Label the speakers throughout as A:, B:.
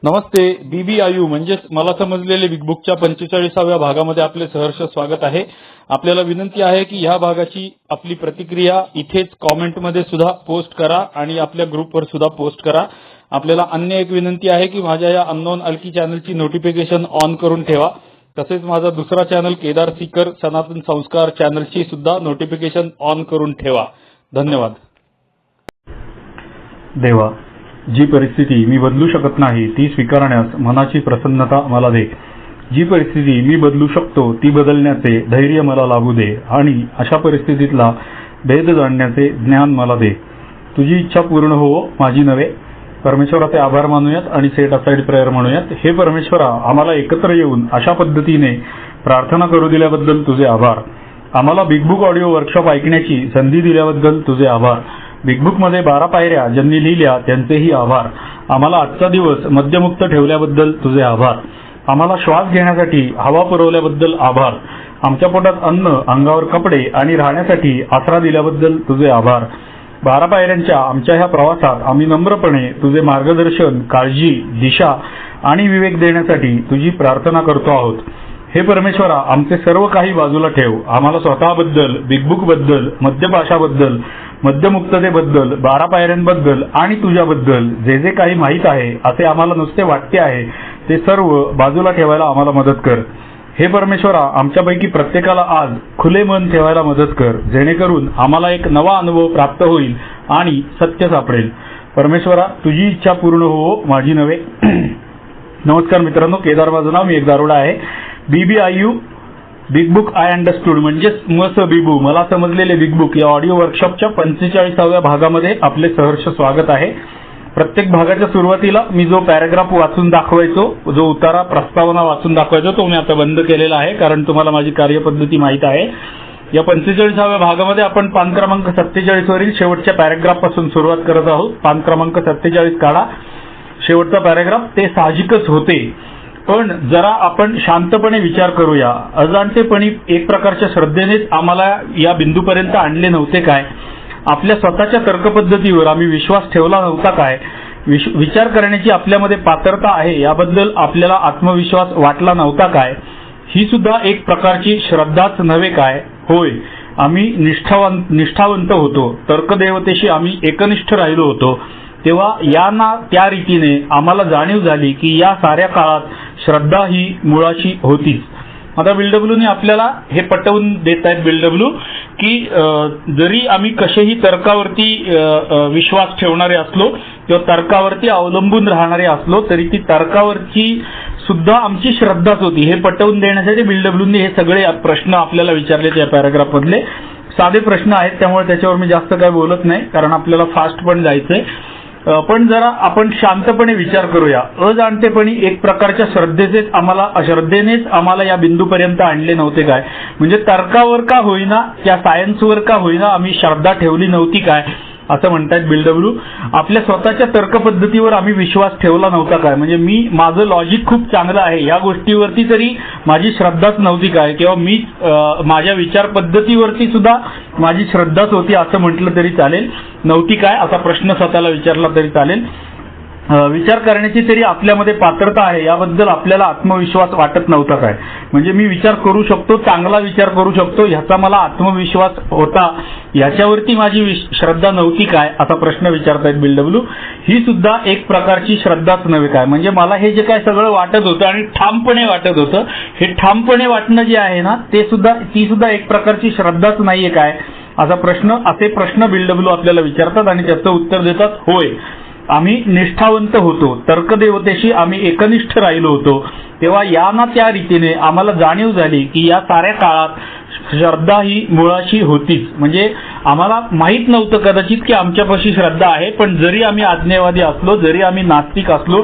A: नमस्ते. BBIU म्हणजेच मला समजलेले बिग बुकच्या 45व्या भागामध्ये आपले सहर्ष स्वागत आहे. आपल्याला विनंती आहे की ह्या भागाची आपली प्रतिक्रिया इथेच कॉमेंटमध्ये सुद्धा पोस्ट करा आणि आपल्या ग्रुपवर सुद्धा पोस्ट करा. आपल्याला अन्य एक विनंती आहे की माझ्या या अननोन अल्की चॅनलची नोटिफिकेशन ऑन करून ठेवा. तसेच माझा दुसरा चॅनल केदार सीकर सनातन संस्कार चॅनलची सुद्धा नोटिफिकेशन ऑन करून ठेवा. धन्यवाद.
B: देवा, जी परिस्थिती मी बदलू शकत नाही ती स्वीकारण्यास मनाची प्रसन्नता मला दे. जी परिस्थिती मी बदलू शकतो ती बदलण्याचे धैर्य मला लाभू दे आणि अशा परिस्थितीतला भेद जाणण्याचे ज्ञान मला दे. तुझी इच्छा पूर्ण हो, माझी नव्हे. परमेश्वराचे आभार मानूयात आणि सेट असाइड प्रेयर म्हणूयात. हे परमेश्वरा, आम्हाला एकत्र येऊन अशा पद्धतीने प्रार्थना करू दिल्याबद्दल तुझे आभार. आम्हाला बिग बुक ऑडिओ वर्कशॉप ऐकण्याची संधी दिल्याबद्दल तुझे आभार. बिग बुक मध्ये 12 पायऱ्या ज्यांनी लिहिल्या त्यांचेही आभार. आम्हाला आजचा दिवस मद्यमुक्त ठेवल्याबद्दल तुझे आभार. आम्हाला श्वास घेण्यासाठी हवा पुरवल्याबद्दल आभार. आमच्या पोटात अन्न, अंगावर कपडे आणि राहण्यासाठी आसरा दिल्याबद्दल तुझे आभार. 12 पायऱ्यांच्या आमच्या ह्या प्रवासात आम्ही नम्रपणे तुझे मार्गदर्शन, काळजी, दिशा आणि विवेक देण्यासाठी तुझी प्रार्थना करतो आहोत. हे परमेश्वरा, आमचे सर्व काही बाजूला ठेव. आम्हाला स्वतःबद्दल, बिग बुक बद्दल, मद्यपाशाबद्दल, मद्यमुक्ततेबद्दल, 12 पायऱ्यांबद्दल आणि तुझ्याबद्दल जे जे काही माहीत आहे असे आम्हाला नुसते वाटते आहे ते सर्व बाजूला ठेवायला आम्हाला मदत कर. हे परमेश्वरा, आमच्यापैकी प्रत्येकाला आज खुले मन ठेवायला मदत कर, जेणेकरून आम्हाला एक नवा अनुभव प्राप्त होईल आणि सत्य सापडेल. परमेश्वरा, तुझी इच्छा पूर्ण हो, माझी नव्हे. नमस्कार मित्रांनो, केदार माझं नाव, मी एक दारोडा आहे. BBIU big book I understood म्हणजेच बिबू मला समजलेले बिग बुक या ऑडिओ वर्कशॉपच्या 45व्या भागामध्ये आपले सहर्ष स्वागत आहे. प्रत्येक भागाच्या सुरुवातीला मी जो पॅराग्राफ वाचून दाखवायचो, जो उतारा प्रस्तावना वाचून दाखवायचो, तो मी आता बंद केलेला आहे, कारण तुम्हाला माझी कार्यपद्धती माहीत आहे. या 45व्या भागामध्ये आपण पान क्रमांक 47 वरील शेवटच्या पॅराग्राफ पासून सुरुवात करत आहोत. पान क्रमांक 47 काढा. शेवटचा पॅराग्राफ. ते साहजिकच होते, पण जरा आपण शांतपणे विचार करूया. अजाणतेपणी एक प्रकारच्या श्रद्धेनेच आम्हाला या बिंदूपर्यंत आणले नव्हते काय? आपल्या स्वतःच्या तर्कपद्धतीवर आम्ही विश्वास ठेवला नव्हता काय? विचार करण्याची आपल्यामध्ये पात्रता आहे याबद्दल आपल्याला आत्मविश्वास वाटला नव्हता काय? ही सुद्धा एक प्रकारची श्रद्धाच नव्हे काय? होय, आम्ही निष्ठावंत होतो. तर्कदेवतेशी आम्ही एकनिष्ठ राहिलो होतो. तेव्हा या त्या रीतीने आम्हाला जाणीव झाली की या साऱ्या काळात श्रद्धा ही मुळाशी होतीच. आता बिल्डब्ल्यूने आपल्याला हे पटवून देत आहेत की जरी आम्ही कसेही तर्कावरती विश्वास ठेवणारे असलो किंवा तर्कावरती अवलंबून राहणारे असलो तरी ती तर्कावरची सुद्धा आमची श्रद्धाच होती. हे पटवून देण्यासाठी बिल्डब्ल्यूने हे सगळे प्रश्न आपल्याला विचारले. त्या पॅराग्राफ मधले साधे प्रश्न आहेत, त्यामुळे त्याच्यावर मी जास्त काय बोलत नाही, कारण आपल्याला फास्ट पण जायचंय. पण जरा आपण शांतपणे विचार करूया. अजाणतेपणी एक प्रकारच्या श्रद्धेनेच आम्हाला या बिंदूपर्यंत आणले नव्हते काय? म्हणजे तर्कावर का होईना, त्या सायन्सवर का होईना आम्ही श्रद्धा ठेवली नव्हती काय, असं म्हणतात बिल्डब्ल्यू. आपल्या स्वतःच्या तर्कपद्धतीवर आम्ही विश्वास ठेवला नव्हता काय? म्हणजे माझं लॉजिक खूप चांगलं आहे या गोष्टीवरती तरी माझी श्रद्धाच नव्हती काय? किंवा माझ्या विचार पद्धतीवरती सुद्धा माझी श्रद्धाच होती असं म्हटलं तरी चालेल. नव्हती काय असा प्रश्न स्वतःला विचारला तरी चालेल. विचार करण्याची तरी आपल्यामध्ये पात्रता आहे याबद्दल आपल्याला आत्मविश्वास वाटत नव्हता काय? म्हणजे मी विचार करू शकतो, चांगला विचार करू शकतो, ह्याचा मला आत्मविश्वास होता, याच्यावरती माझी श्रद्धा नव्हती काय असा प्रश्न विचारतायत बिल्डब्ल्यू. ही सुद्धा एक प्रकारची श्रद्धाच नव्हे काय? म्हणजे मला हे जे काय सगळं वाटत होतं आणि ठामपणे वाटत होतं, हे ठामपणे वाटणं जे आहे ना ती सुद्धा एक प्रकारची श्रद्धाच नाहीये काय असे प्रश्न बिल्डब्ल्यू आपल्याला विचारतात आणि त्याचं उत्तर देतात, होय, आम्ही निष्ठावंत होतो. तर्कदेवतेशी आम्ही एकनिष्ठ राहिलो होतो. तेव्हा त्या रीतीने आम्हाला जाणीव झाली की या साऱ्या काळात श्रद्धा ही मुळाशी होतीच. म्हणजे आम्हाला माहीत नव्हतं कदाचित की आमच्यापाशी श्रद्धा आहे, पण जरी आम्ही अज्ञेयवादी असलो, जरी आम्ही नास्तिक असलो,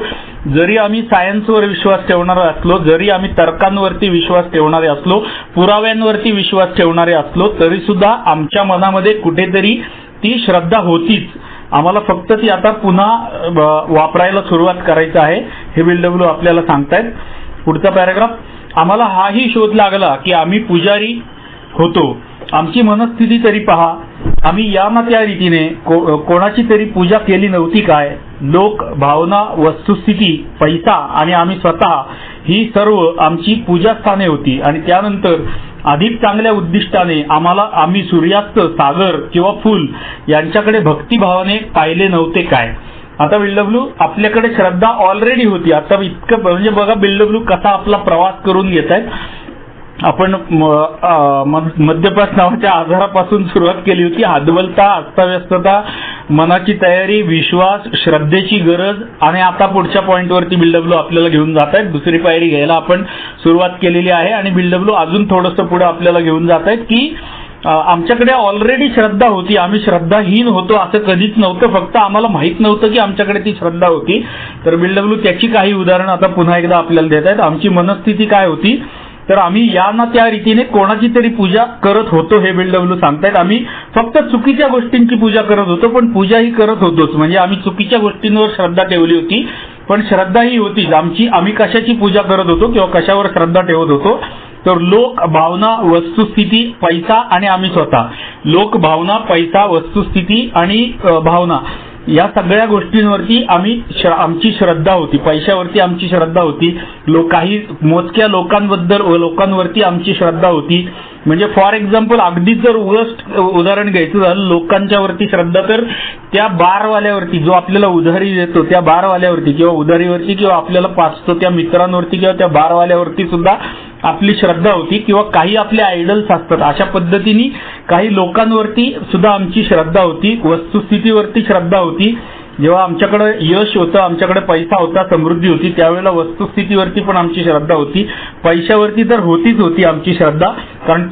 B: जरी आम्ही सायन्सवर विश्वास ठेवणारे असलो, जरी आम्ही तर्कांवरती विश्वास ठेवणारे असलो, पुराव्यांवरती विश्वास ठेवणारे असलो, तरी सुद्धा आमच्या मनामध्ये कुठेतरी ती श्रद्धा होतीच. आम्हाला फक्त ती आता पुन्हा वापरायला सुरुवात करायचं आहे हे बिल्डब्ल्यू आपल्याला सांगतायत. पुढचा पॅराग्राफ. आम्हाला हाही शोध लागला की आम्ही पुजारी होतो. आमची मनस्थिती तरी पहा. आम्ही त्या रीतीने कोणाची तरी पूजा केली नव्हती काय? लोक, भावना, वस्तुस्थिती, पैसा आणि आम्ही स्वतः ही सर्व आमची पूजास्थाने होती. आणि त्यानंतर अधिक चांगल्या उद्दिष्टाने आम्ही सूर्यास्त, सागर किंवा फुल यांच्याकडे भक्तिभावाने पाहिले नव्हते काय. आता बिल्डब्ल्यू आपल्याकडे श्रद्धा ऑलरेडी होती. आता इतकं म्हणजे बघा बिल्डब्ल्यू कसा आपला प्रवास करून घेत आहेत. आपण मद्यपास नावाच्या आजारापासून सुरुवात केली होती. हातबलता, अस्ताव्यस्तता, मनाची तयारी, विश्वास, श्रद्धेची गरज आणि आता पुढच्या पॉइंटवरती बिल्डब्ल्यू आपल्याला घेऊन जात आहेत. दुसरी पायरी घ्यायला आपण सुरुवात केलेली आहे आणि बिल्डब्ल्यू अजून थोडंसं पुढे आपल्याला घेऊन जात आहेत की आमच्याकडे ऑलरेडी श्रद्धा होती. आम्ही श्रद्धाहीन होतो असं कधीच नव्हतं. फक्त आम्हाला माहित नव्हतं की आमच्याकडे ती श्रद्धा होती. तर बिल्डब्ल्यू त्याची काही उदाहरणं आता पुन्हा एकदा आपल्याला देत आहेत. आमची मनस्थिती काय होती तर आम्ही या ना त्या रीतीने कोणाची तरी पूजा करत होतो हे बिल्डब्ल्यू सांगतायत. आम्ही फक्त चुकीच्या गोष्टींची पूजा करत होतो पण पूजा ही करत होतोच. म्हणजे आम्ही चुकीच्या गोष्टींवर श्रद्धा ठेवली होती पण श्रद्धा ही होतीच आमची. आम्ही कशाची पूजा करत होतो किंवा कशावर श्रद्धा ठेवत होतो तर लोक, भावना, वस्तुस्थिती, पैसा आणि आम्ही स्वतः. लोक, भावना, पैसा, वस्तुस्थिती आणि भावना या सगळ्या गोष्टींवरती आमची श्रद्धा होती. पैशावरती आमची श्रद्धा होती. काही मोजक्या लोकांवरती आमची श्रद्धा होती. म्हणजे फॉर एक्झाम्पल अगदीच जर उदाहरण घ्यायचं झालं लोकांच्यावरती श्रद्धा तर त्या बारवाल्यावरती जो आपल्याला उधारी देतो त्या बारवाल्यावरती किंवा उधारीवरती किंवा आपल्याला पाचतो त्या मित्रांवरती किंवा त्या बारवाल्यावरती सुद्धा आपली श्रद्धा होती. किंवा काही आपले आयडल्स असतात अशा पद्धतीने काही लोकांवरती सुद्धा आमची श्रद्धा होती. वस्तुस्थितीवरती श्रद्धा होती. जेव्हा आमच्याकडे यश होतं, आमच्याकडे पैसा होता, समृद्धी होती त्यावेळेला वस्तुस्थितीवरती पण आमची श्रद्धा होती. पैशावरती तर होतीच होती आमची श्रद्धा कारण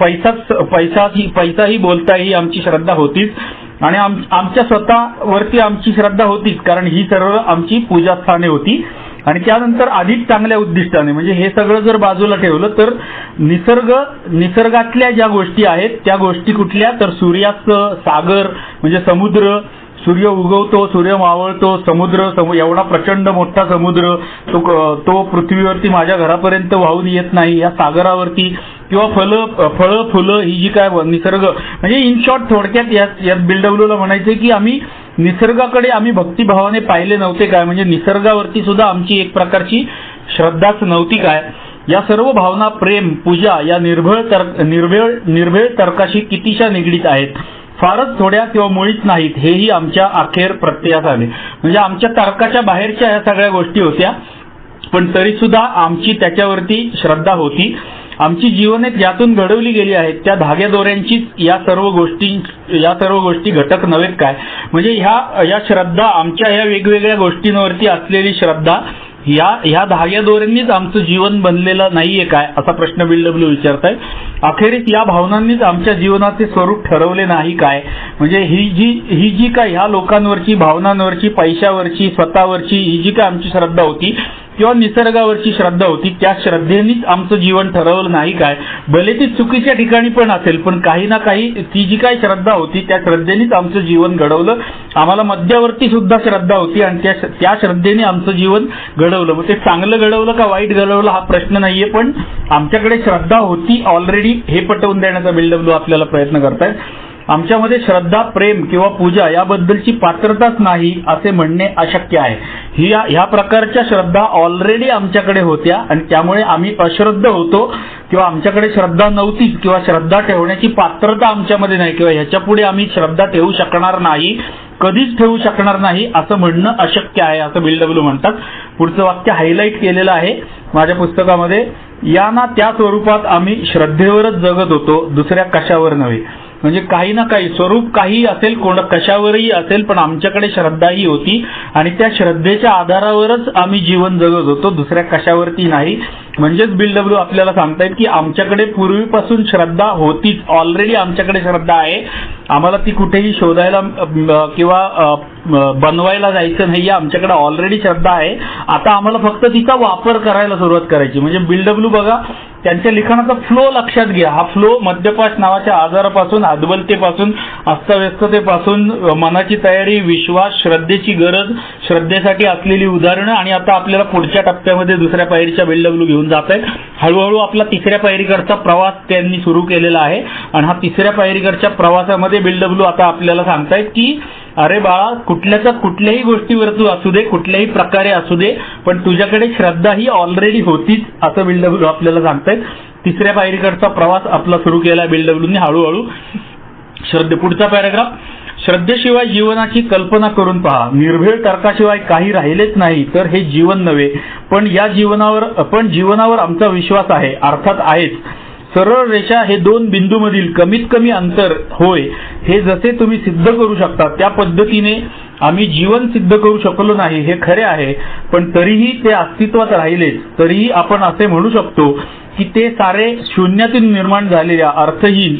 B: पैसाही बोलता ही आमची श्रद्धा होतीच. आणि आमच्या स्वतःवरती आमची श्रद्धा होतीच कारण ही सर्व आमची पूजास्थाने होती. आणि त्यानंतर अधिक चांगल्या उद्दिष्टाने म्हणजे हे सगळं जर बाजूला ठेवलं तर निसर्गातल्या ज्या गोष्टी आहेत त्या गोष्टी कुठल्या तर सूर्यास्त, सागर म्हणजे समुद्र, सूर्य उगवतो, सूर्य मावळतो, समुद्र एवढा प्रचंड मोठा समुद्र तो पृथ्वीवरती माझ्या घरापर्यंत वाहून येत नाही. या सागरावरती किंवा फळं फुलं ही जी काय निसर्ग म्हणजे इन शॉर्ट थोडक्यात यात बिल्डब्ल्यूला म्हणायचं की आम्ही निसर्गाकडे आम्ही भक्तिभावाने पाहिले नव्हते काय. म्हणजे निसर्गावरती सुद्धा आमची एक प्रकारची श्रद्धाच नव्हती काय. या सर्व भावना प्रेम, पूजा या निर्भेळ तर्काशी कितीशा निगडीत आहेत. फारच थोड्या किंवा मुळीच नाहीत हेही आमच्या अखेर प्रत्ययास आले. म्हणजे आमच्या तर्काच्या बाहेरच्या या सगळ्या गोष्टी होत्या पण तरी सुद्धा आमची त्याच्यावरती श्रद्धा होती. आमची जीवने ज्यातून घडवली गेली आहेत त्या धाग्यादोऱ्यांचीच या सर्व गोष्टी घटक नव्हेत काय. म्हणजे ह्या श्रद्धा आमच्या ह्या वेगवेगळ्या गोष्टींवरती असलेली श्रद्धा ह्या धाग्यादोऱ्यांनीच आमचं जीवन बनलेलं नाहीये काय असा प्रश्न बिल्डब्ल्यू विचारताय. अखेरीस या भावनांनीच आमच्या जीवनाचे स्वरूप ठरवले नाही काय. म्हणजे ही जी काय ह्या लोकांवरची, भावनांवरची, पैशावरची, स्वतःवरची ही जी काय आमची श्रद्धा होती किंवा निसर्गावरची श्रद्धा होती त्या श्रद्धेनेच आमचं जीवन ठरवलं नाही काय. भले ती चुकीच्या ठिकाणी पण असेल पण काही ना काही ती जी काय श्रद्धा होती त्या श्रद्धेनेच आमचं जीवन घडवलं. आम्हाला मध्यावरती सुद्धा श्रद्धा होती आणि त्या श्रद्धेने आमचं जीवन घडवलं. मग ते चांगलं घडवलं का वाईट घडवलं हा प्रश्न नाहीये पण आमच्याकडे श्रद्धा होती ऑलरेडी हे पटवून देण्याचा बिल्डब्ल्यू आपल्याला प्रयत्न करतायत. आमच्यामध्ये श्रद्धा, प्रेम किंवा पूजा याबद्दलची पात्रताच नाही असे म्हणणे अशक्य आहे. ह्या प्रकारच्या श्रद्धा ऑलरेडी आमच्याकडे होत्या आणि त्यामुळे आम्ही अश्रद्ध होतो किंवा आमच्याकडे श्रद्धा नव्हतीच किंवा श्रद्धा ठेवण्याची पात्रता आमच्यामध्ये नाही किंवा ह्याच्या पुढे आम्ही श्रद्धा ठेवू शकणार नाही, कधीच ठेवू शकणार नाही असं म्हणणं अशक्य आहे असं बिल्डब्ल्यू म्हणतात. पुढचं वाक्य हायलाईट केलेलं आहे माझ्या पुस्तकामध्ये. या ना त्या स्वरूपात आम्ही श्रद्धेवरच जगत होतो, दुसऱ्या कशावर नव्हे. म्हणजे काही ना काही स्वरूप काही असेल, कशावरही असेल पण आमच्याकडे श्रद्धाही होती आणि त्या श्रद्धेच्या आधारावरच आम्ही जीवन जगत होतो, दुसऱ्या कशावरती नाही. म्हणजेच बिल्डब्ल्यू आपल्याला सांगतायत की आमच्याकडे पूर्वीपासून श्रद्धा होतीच, ऑलरेडी आमच्याकडे श्रद्धा आहे. आम्हाला ती कुठेही शोधायला किंवा बनवायला जायचं नाहीये, आमच्याकडे ऑलरेडी श्रद्धा आहे. आता आम्हाला फक्त तिचा वापर करायला सुरुवात करायची. म्हणजे बिल्डब्ल्यू बघा त्यांच्या लिखाणाचा फ्लो लक्षात घ्या. हा फ्लो मद्यपास नावाच्या आजारापासून, हातबलतेपासून, अस्ताव्यस्ततेपासून, मनाची तयारी, विश्वास, श्रद्धेची गरज, श्रद्धेसाठी असलेली उदाहरणं आणि आता आपल्याला पुढच्या टप्प्यामध्ये दुसऱ्या पायरीच्या बिल्डब्ल्यू घेऊन जात आहेत. हळूहळू आपला तिसऱ्या पायरीकडचा प्रवास त्यांनी सुरू केलेला आहे आणि हा तिसऱ्या पायरीकडच्या प्रवासामध्ये बिल्डब्ल्यू आता आपल्याला सांगतायत की अरे बाळा, कुठल्याही गोष्टीवर तू असू दे, कुठल्याही प्रकारे असू दे, पण तुझ्याकडे श्रद्धा ही ऑलरेडी होतीच असं बिलडब्ल्यू आपल्याला सांगतायत. तिसऱ्या पायरीकडचा प्रवास आपला सुरू केला बिलडब्ल्यूनी हळूहळू. पुढचा पॅराग्राफ. श्रद्धेशिवाय जीवनाची कल्पना करून पहा. निर्भीड तर्काशिवाय काही राहिलेच नाही तर हे जीवन नव्हे. पण जीवनावर आमचा विश्वास आहे, अर्थात आहेच. सरळ रेषा हे दोन बिंदूमधील कमीत कमी अंतर होय, हे जसे तुम्ही सिद्ध करू शकता त्या पद्धतीने आम्ही जीवन सिद्ध करू शकलो नाही हे खरे आहे. पण तरीही ते अस्तित्वात राहिलेच. तरीही आपण असे म्हणू शकतो की ते सारे शून्यातून निर्माण झालेल्या अर्थहीन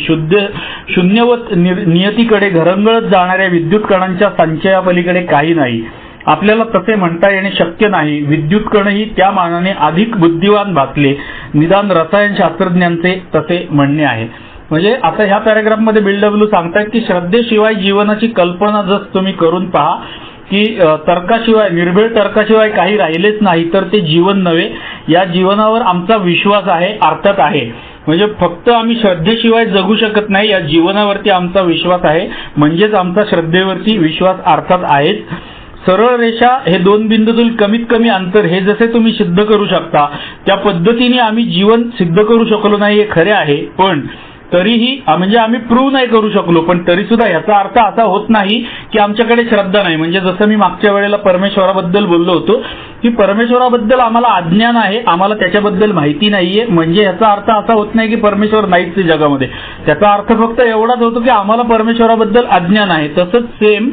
B: शून्यवत नियतीकडे घरंगळत जाणाऱ्या विद्युत कणांच्या संचयापलीकडे काही नाही. आपल्याला तसे म्हणता येणे शक्य नाही. विद्युत कणही त्या मानाने अधिक बुद्धिवान भासले, निदान रसायनशास्त्रज्ञांचे तसे म्हणणे आहे. म्हणजे आता ह्या पॅराग्राफमध्ये बिलडब्ल्यू सांगतायत की श्रद्धेशिवाय जीवनाची कल्पना जर तुम्ही करून पहा की निर्भीड तर्काशिवाय काही राहिलेच नाही तर ते जीवन नव्हे. या जीवनावर आमचा विश्वास आहे, अर्थात आहे. म्हणजे फक्त आम्ही श्रद्धेशिवाय जगू शकत नाही, या जीवनावरती आमचा विश्वास आहे, म्हणजेच आमचा श्रद्धेवरती विश्वास अर्थात आहेच. सरळ रेषा हे दोन बिंदूतील कमीत कमी अंतर हे जसे तुम्ही सिद्ध करू शकता त्या पद्धतीने आम्ही जीवन सिद्ध करू शकलो नाही हे खरे आहे. पण तरीही म्हणजे आम्ही प्रूव्ह नाही करू शकलो, पण तरी सुद्धा याचा अर्थ असा होत नाही की आमच्याकडे श्रद्धा नाही. म्हणजे जसं मी मागच्या वेळेला परमेश्वराबद्दल बोललो होतो की परमेश्वराबद्दल आम्हाला अज्ञान आहे, आम्हाला त्याच्याबद्दल माहिती नाहीये. म्हणजे याचा अर्थ असा होत नाही की परमेश्वर नाहीच जगामध्ये. त्याचा अर्थ फक्त एवढाच होतो की आम्हाला परमेश्वराबद्दल अज्ञान आहे. तसंच सेम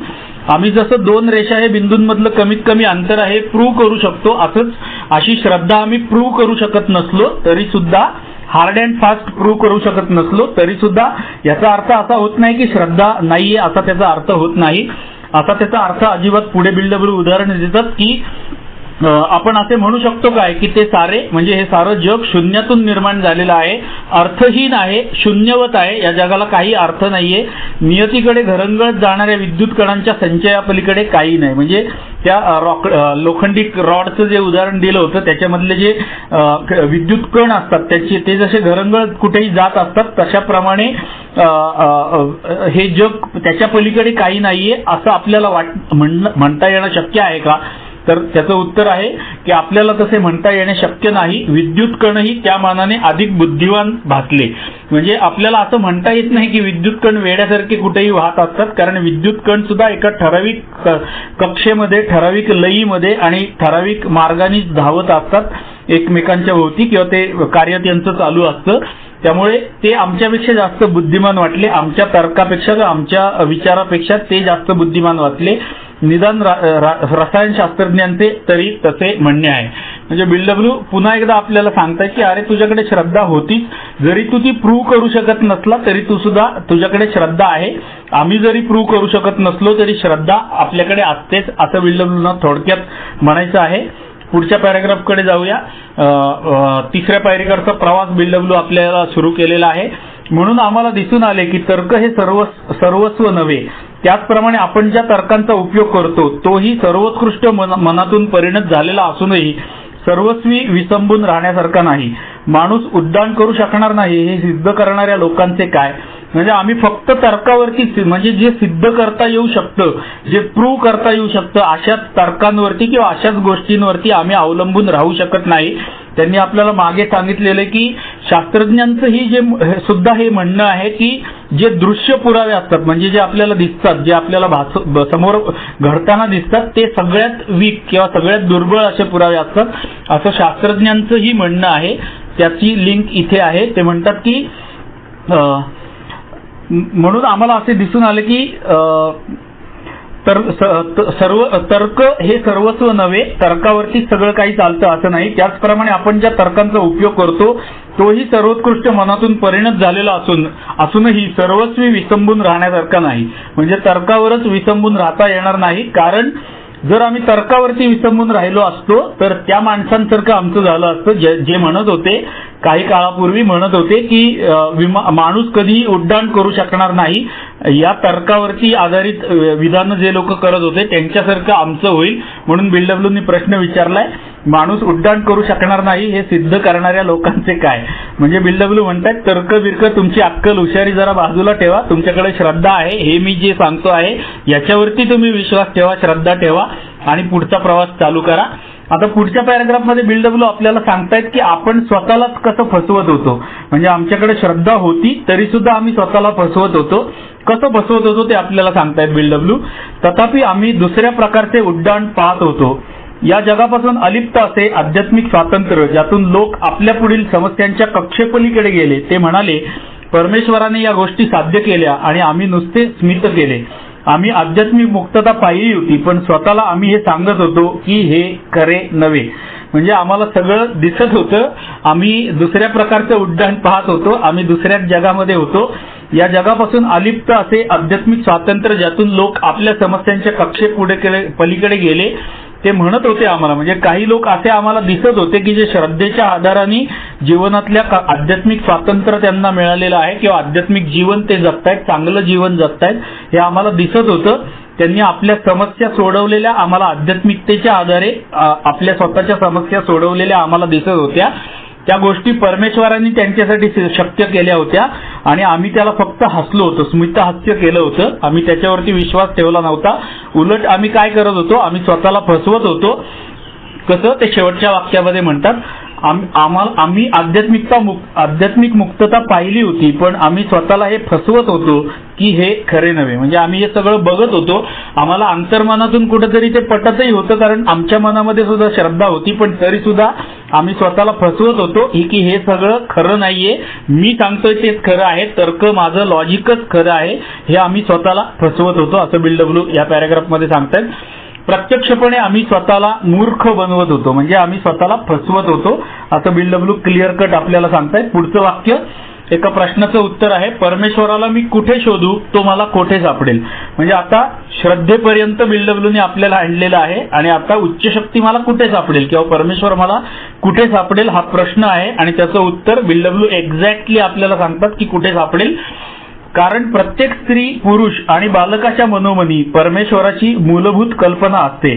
B: आम्ही जसं दोन रेषा हे बिंदूंमधलं कमीत कमी अंतर आहे प्रूव्ह करू शकतो, असंच अशी श्रद्धा आम्ही प्रूव्ह करू शकत नसलो तरी सुद्धा, हार्ड अँड फास्ट प्रूव्ह करू शकत नसलो तरी सुद्धा याचा अर्थ असा होत नाही की श्रद्धा नाहीये, असा त्याचा अर्थ होत नाही. असा त्याचा अर्थ अजिबात पुढे बिलडब्ल्यू उदाहरण देतात की आपण असे म्हणू शकतो काय की ते सारे म्हणजे हे सारं जग शून्यातून निर्माण झालेलं आहे, अर्थहीन आहे, शून्यवत आहे, या जगाला काही अर्थ नाहीये. नियतीकडे घरंगळत जाणाऱ्या विद्युत कणांच्या संचयापलीकडे काही नाही. म्हणजे त्या लोखंडी रॉडचं जे उदाहरण दिलं होतं त्याच्यामधले जे विद्युत कण असतात ते जसे घरंगळत कुठेही जात असतात तशाप्रमाणे हे जग त्याच्या पलीकडे काही नाहीये असं आपल्याला म्हणता येणं शक्य आहे का? तर त्याचं उत्तर आहे की आपल्याला तसे म्हणता येणे शक्य नाही. विद्युत कणही त्या मानाने अधिक बुद्धिवान भासले. म्हणजे आपल्याला असं म्हणता येत नाही की विद्युत कण वेड्यासारखे कुठेही वाहत असतात, कारण विद्युत कण सुद्धा एका ठराविक कक्षेमध्ये, ठराविक लयीमध्ये आणि ठराविक मार्गाने धावत असतात एकमेकांच्या भोवती, किंवा ते कार्य त्यांचं चालू असतं. त्यामुळे ते आमच्यापेक्षा जास्त बुद्धिमान वाटले, आमच्या तर्कापेक्षा, आमच्या विचारापेक्षा ते जास्त बुद्धिमान वाटले, निदान रसायनशास्त्रज्ञांचे तरी तसे म्हणणे आहे. म्हणजे बिलडब्ल्यू पुन्हा एकदा आपल्याला सांगताय की अरे तुझ्याकडे श्रद्धा होतीच, जरी तू ती प्रूव्ह करू शकत नसला तरी तू सुद्धा तुझ्याकडे श्रद्धा आहे. आम्ही जरी प्रूव्ह करू शकत नसलो तरी श्रद्धा आपल्याकडे असतेच, असं बिलडब्ल्यूना थोडक्यात म्हणायचं आहे. पुढच्या पॅराग्राफकडे जाऊया. तिसऱ्या पायरीकडचा प्रवास बिलडब्ल्यू आपल्याला सुरू केलेला आहे. म्हणून आम्हाला दिसून आले की तर्क हे सर्वस्व नव्हे. त्याचप्रमाणे आपण ज्या तर्कांचा उपयोग करतो तोही सर्वोत्कृष्ट मनातून परिणत झालेला असूनही सर्वस्वी विसंबून राहण्यासारखा नाही. माणूस उड्डाण करू शकणार नाही हे सिद्ध करणाऱ्या लोकांचे काय? म्हणजे आम्ही फक्त तर्कावरती, म्हणजे जे सिद्ध करता येऊ शकतं, जे प्रूव्ह करता येऊ शकतं, अशाच तर्कांवरती किंवा अशाच गोष्टींवरती आम्ही अवलंबून राहू शकत नाही. त्यांनी आपल्याला मागे सांगितलेलं की शास्त्रज्ञांचंही जे सुद्धा हे म्हणणं आहे की जे दृश्य पुरावे असतात, म्हणजे जे आपल्याला दिसतात, जे आपल्याला समोर घडताना दिसतात, ते सगळ्यात वीक किंवा सगळ्यात दुर्बळ असे पुरावे असतात, असं शास्त्रज्ञांचंही म्हणणं आहे. त्याची लिंक इथे आहे. ते म्हणतात की म्हणून आम्हाला असे दिसून आले की तर्क हे सर्वस्व नव्हे, तर्कावरती सगळं काही चालतं असं नाही. त्याचप्रमाणे आपण ज्या तर्कांचा उपयोग करतो तोही सर्वोत्कृष्ट मनातून परिणत झालेला असूनही सर्वस्वी विसंबून राहण्यासारखा नाही. म्हणजे तर्कावरच विसंबून राहता येणार नाही, कारण जर आम्ही तर्कावरती विसंबून राहिलो असतो तर त्या माणसांसारखं आमचं झालं असतं जे म्हणत होते, काही काळापूर्वी म्हणत होते की माणूस कधीही उड्डाण करू शकणार नाही. या तर्कावरती आधारित विधान जे लोक करत होते त्यांच्यासारखं आमचं होईल. म्हणून बिलडब्ल्यूनी प्रश्न विचारलाय, माणूस उड्डाण करू शकणार नाही हे सिद्ध करणाऱ्या लोकांचे काय?
A: म्हणजे बिल्डब्ल्यू म्हणतात तर्क बिर्क तुमची अक्कल हुशारी जरा बाजूला ठेवा, तुमच्याकडे श्रद्धा आहे, हे मी जे सांगतो आहे याच्यावरती तुम्ही विश्वास ठेवा, श्रद्धा ठेवा आणि पुढचा प्रवास चालू करा. आता पुढच्या पॅराग्राफ मध्ये बिल्डब्ल्यू आपल्याला सांगतायत की आपण स्वतःलाच कसं फसवत होतो. म्हणजे आमच्याकडे श्रद्धा होती तरी सुद्धा आम्ही स्वतःला फसवत होतो. कसं फसवत होतो ते आपल्याला सांगतायत बिल्डब्ल्यू. तथापि आम्ही दुसऱ्या प्रकारचे उड्डाण पाहत होतो. या जगापासून अलिप्त असे आध्यात्मिक स्वातंत्र्य ज्यातून लोक आपल्या पुढील समस्यांच्या कक्षेपलीकडे गेले. ते म्हणाले परमेश्वराने या गोष्टी साध्य केल्या आणि आम्ही नुसते स्मित केले. आम्ही आध्यात्मिक मुक्तता पाहिली होती पण स्वतःला आम्ही हे सांगत होतो की हे खरे नव्हे. म्हणजे आम्हाला सगळं दिसत होतं, आम्ही दुसऱ्या प्रकारचं उड्डाण पाहत होतो, आम्ही दुसऱ्याच जगामध्ये होतो. या जगापासून अलिप्त असे आध्यात्मिक स्वातंत्र्य ज्यातून लोक आपल्या समस्यांच्या पलीकडे गेले ते म्हणत होते आम्हाला. म्हणजे काही लोक असे आम्हाला दिसत होते की जे श्रद्धेच्या आधाराने जीवनातल्या आध्यात्मिक स्वातंत्र्य त्यांना मिळालेलं आहे किंवा आध्यात्मिक जीवन ते जगतायत, चांगलं जीवन जगतायत हे आम्हाला दिसत होतं. त्यांनी आपल्या समस्या सोडवलेल्या आम्हाला आध्यात्मिकतेच्या आधारे आपल्या स्वतःच्या समस्या सोडवलेल्या आम्हाला दिसत होत्या. त्या गोष्टी परमेश्वरांनी त्यांच्यासाठी शक्य केल्या होत्या आणि आम्ही त्याला फक्त हसलो होतो, स्मितहास्य केलं होतं. आम्ही त्याच्यावरती विश्वास ठेवला नव्हता. उलट आम्ही काय करत होतो, आम्ही स्वतःला फसवत होतो. कसं ते शेवटच्या वाक्यामध्ये म्हणतात आम्ही आध्यात्मिक मुक्तता पाहिली होती पण आम्ही स्वतःला हे फसवत होतो की हे खरे नव्हे. म्हणजे आम्ही हे सगळं बघत होतो, आम्हाला अंतर्मनातून कुठेतरी ते पटतही होतं कारण आमच्या मनामध्ये सुद्धा श्रद्धा होती पण तरी सुद्धा आम्ही स्वतःला फसवत होतो की हे सगळं खरं नाहीये, मी सांगतोय तेच खरं आहे, तर्क माझं लॉजिकच खरं आहे, हे आम्ही स्वतःला फसवत होतो असं बिल्डब्ल्यू या पॅराग्राफमध्ये सांगतात. प्रत्यक्षपणे आम्ही स्वतःला मूर्ख बनवत होतो म्हणजे आम्ही स्वतःला फसवत होतो असं बिल्डब्ल्यू क्लिअर कट आपल्याला सांगतायत. पुढचं वाक्य एका प्रश्नाचं उत्तर आहे, परमेश्वराला मी कुठे शोधू तो मला कोठे सापडेल. म्हणजे आता श्रद्धेपर्यंत बिल्डब्ल्यूने आपल्याला आणलेलं आहे आणि आता उच्च शक्ती मला कुठे सापडेल किंवा परमेश्वर मला कुठे सापडेल हा प्रश्न आहे आणि त्याचं उत्तर बिल्डब्ल्यू एक्झॅक्टली आपल्याला सांगतात की कुठे सापडेल. कारण प्रत्येक स्त्री पुरुष आणि बालकाच्या मनोमनी परमेश्वराची मूलभूत कल्पना असते.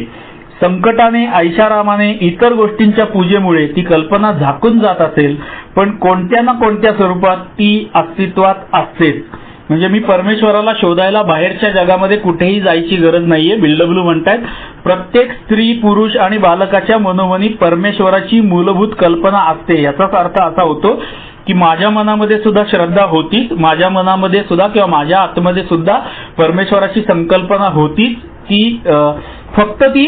A: संकटाने, ऐशारामाने, इतर गोष्टींच्या पूजेमुळे ती कल्पना झाकून जात असेल पण कोणत्या ना कोणत्या स्वरूपात ती अस्तित्वात असतेच. म्हणजे मी परमेश्वराला शोधायला बाहेरच्या जगामध्ये कुठेही जायची गरज नाहीये. बिल्डब्ल्यू म्हणतात प्रत्येक स्त्री पुरुष आणि बालकाच्या मनोमनी परमेश्वराची मूलभूत कल्पना असते. याचाच अर्थ असा होतो की माझ्या मनामध्ये सुद्धा श्रद्धा होतीच, माझ्या मनामध्ये सुद्धा किंवा माझ्या आतमध्ये सुद्धा परमेश्वराची संकल्पना होतीच. ती फक्त ती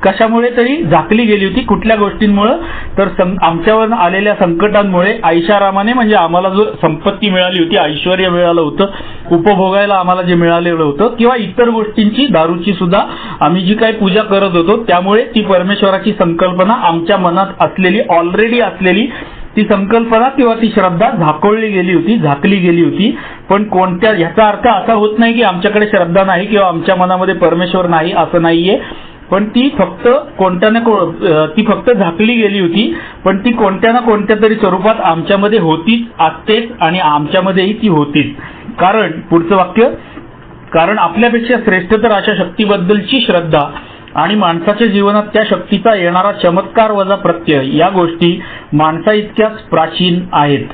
A: कशामुळे तरी झाकली गेली होती. कुठल्या गोष्टींमुळे तर आमच्यावर आलेल्या संकटांमुळे, ऐशारामाने म्हणजे आम्हाला जो संपत्ती मिळाली होती, ऐश्वर्य मिळालं होतं, उपभोगायला आम्हाला जे मिळालेलं होतं किंवा इतर गोष्टींची, दारूची सुद्धा आम्ही जी काही पूजा करत होतो त्यामुळे ती परमेश्वराची संकल्पना आमच्या मनात असलेली, ऑलरेडी असलेली ती संकल्पना किंवा ती श्रद्धा झाकळली गेली होती, झाकली गेली होती. पण कोणत्या, ह्याचा अर्थ असा होत नाही की आमच्याकडे श्रद्धा नाही किंवा आमच्या मनामध्ये परमेश्वर नाही असं नाहीये. पण ती फक्त ती फक्त झाकली गेली होती पण ती कोणत्या ना कोणत्या तरी स्वरूपात आमच्यामध्ये होतीच, असतेच आणि आमच्यामध्येही ती होतीच. कारण पुढचं वाक्य, कारण आपल्यापेक्षा श्रेष्ठ तर अशा शक्तीबद्दलची श्रद्धा आणि माणसाच्या जीवनात त्या शक्तीचा येणारा चमत्कार वजा प्रत्यय या गोष्टी माणसा इतक्याच प्राचीन आहेत.